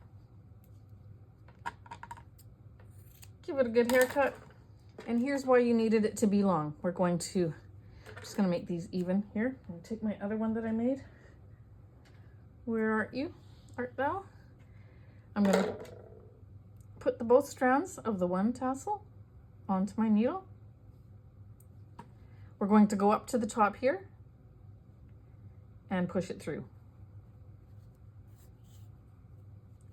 Give it a good haircut. And here's why you needed it to be long. We're going to, I'm just gonna make these even here. I'm gonna take my other one that I made. Where art you? Art thou? I'm gonna put the both strands of the one tassel onto my needle. We're going to go up to the top here and push it through.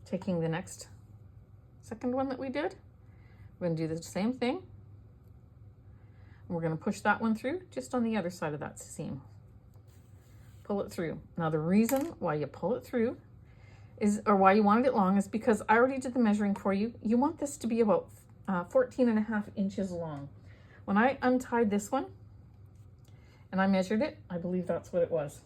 Taking the next second one that we did, we're going to do the same thing. And we're going to push that one through just on the other side of that seam. Pull it through. Now the reason why you pull it through is, or why you wanted it long, is because I already did the measuring for you. You want this to be about 14.5 inches long. When I untied this one and I measured it, I believe that's what it was.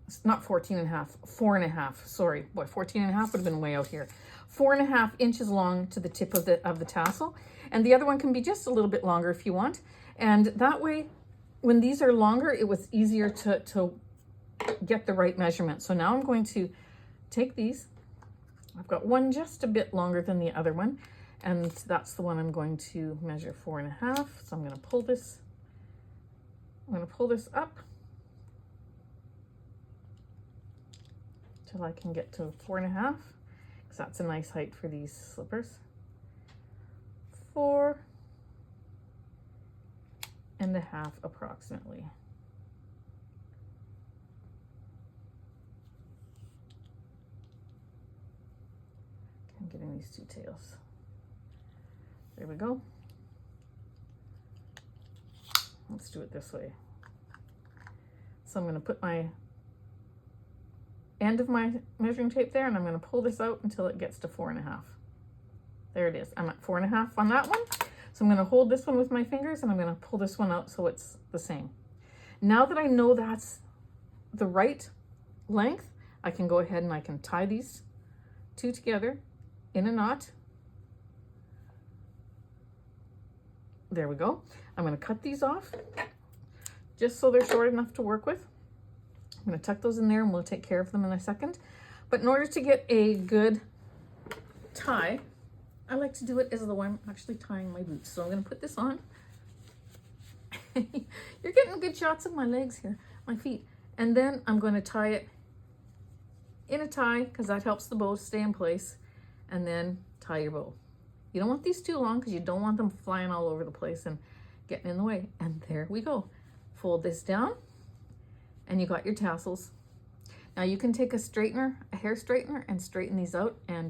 It's not 14.5, 4.5, sorry. Boy, 14.5 would have been way out here. 4.5 inches long to the tip of the tassel. And the other one can be just a little bit longer if you want. And that way, when these are longer, it was easier to get the right measurement. So now I'm going to take these. I've got one just a bit longer than the other one, and that's the one I'm going to measure 4.5. So I'm going to pull this. I'm going to pull this up till I can get to 4.5, because that's a nice height for these slippers. 4.5 approximately. I'm getting these two tails. There we go. Let's do it this way. So I'm going to put my end of my measuring tape there, and I'm going to pull this out until it gets to 4.5. There it is. I'm at 4.5 on that one. So I'm going to hold this one with my fingers, and I'm going to pull this one out so it's the same. Now that I know that's the right length, I can go ahead and I can tie these two together in a knot. There we go. I'm going to cut these off just so they're short enough to work with. I'm going to tuck those in there and we'll take care of them in a second. But in order to get a good tie, I like to do it as though I'm actually tying my boots. So I'm going to put this on. You're getting good shots of my legs here, my feet. And then I'm going to tie it in a tie, because that helps the bow stay in place. And then tie your bow. You don't want these too long because you don't want them flying all over the place and getting in the way. And there we go. Fold this down and you got your tassels. Now you can take a straightener, a hair straightener, and straighten these out, and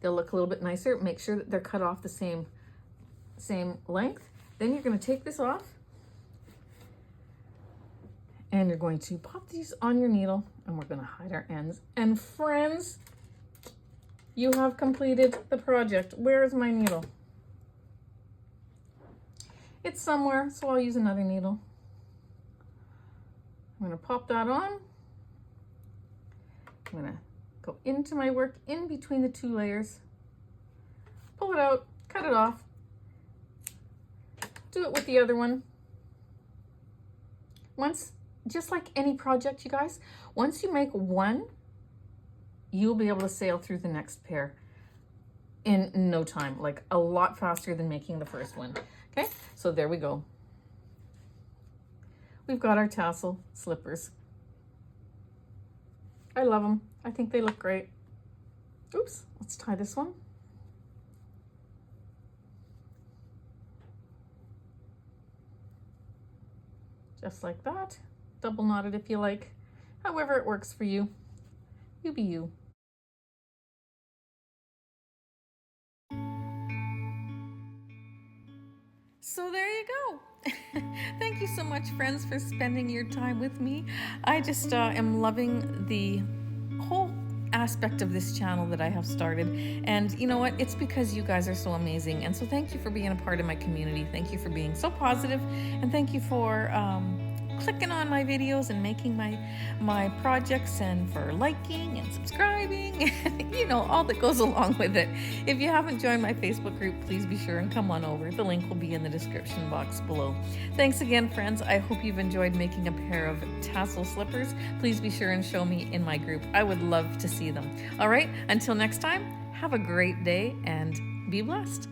they'll look a little bit nicer. Make sure that they're cut off the same length. Then you're going to take this off and you're going to pop these on your needle, and we're going to hide our ends. And friends, you have completed the project. Where is my needle? It's somewhere, so I'll use another needle. I'm going to pop that on. I'm going to go into my work in between the two layers, pull it out, cut it off, do it with the other one. Once, just like any project, you guys, once you make one, you'll be able to sail through the next pair in no time, like a lot faster than making the first one. Okay, so there we go. We've got our tassel slippers. I love them. I think they look great. Oops, let's tie this one. Just like that. Double knot it if you like. However it works for you. You be you. So there you go. Thank you so much, friends, for spending your time with me. I just am loving the whole aspect of this channel that I have started. And you know what? It's because you guys are so amazing. And so thank you for being a part of my community. Thank you for being so positive. And thank you for clicking on my videos and making my projects, and for liking and subscribing, and all that goes along with it. If you haven't joined my Facebook group, please be sure and come on over. The link will be in the description box below. Thanks again, friends. I hope you've enjoyed making a pair of tassel slippers. Please be sure and show me in my group. I would love to see them. All right, until next time, have a great day and be blessed.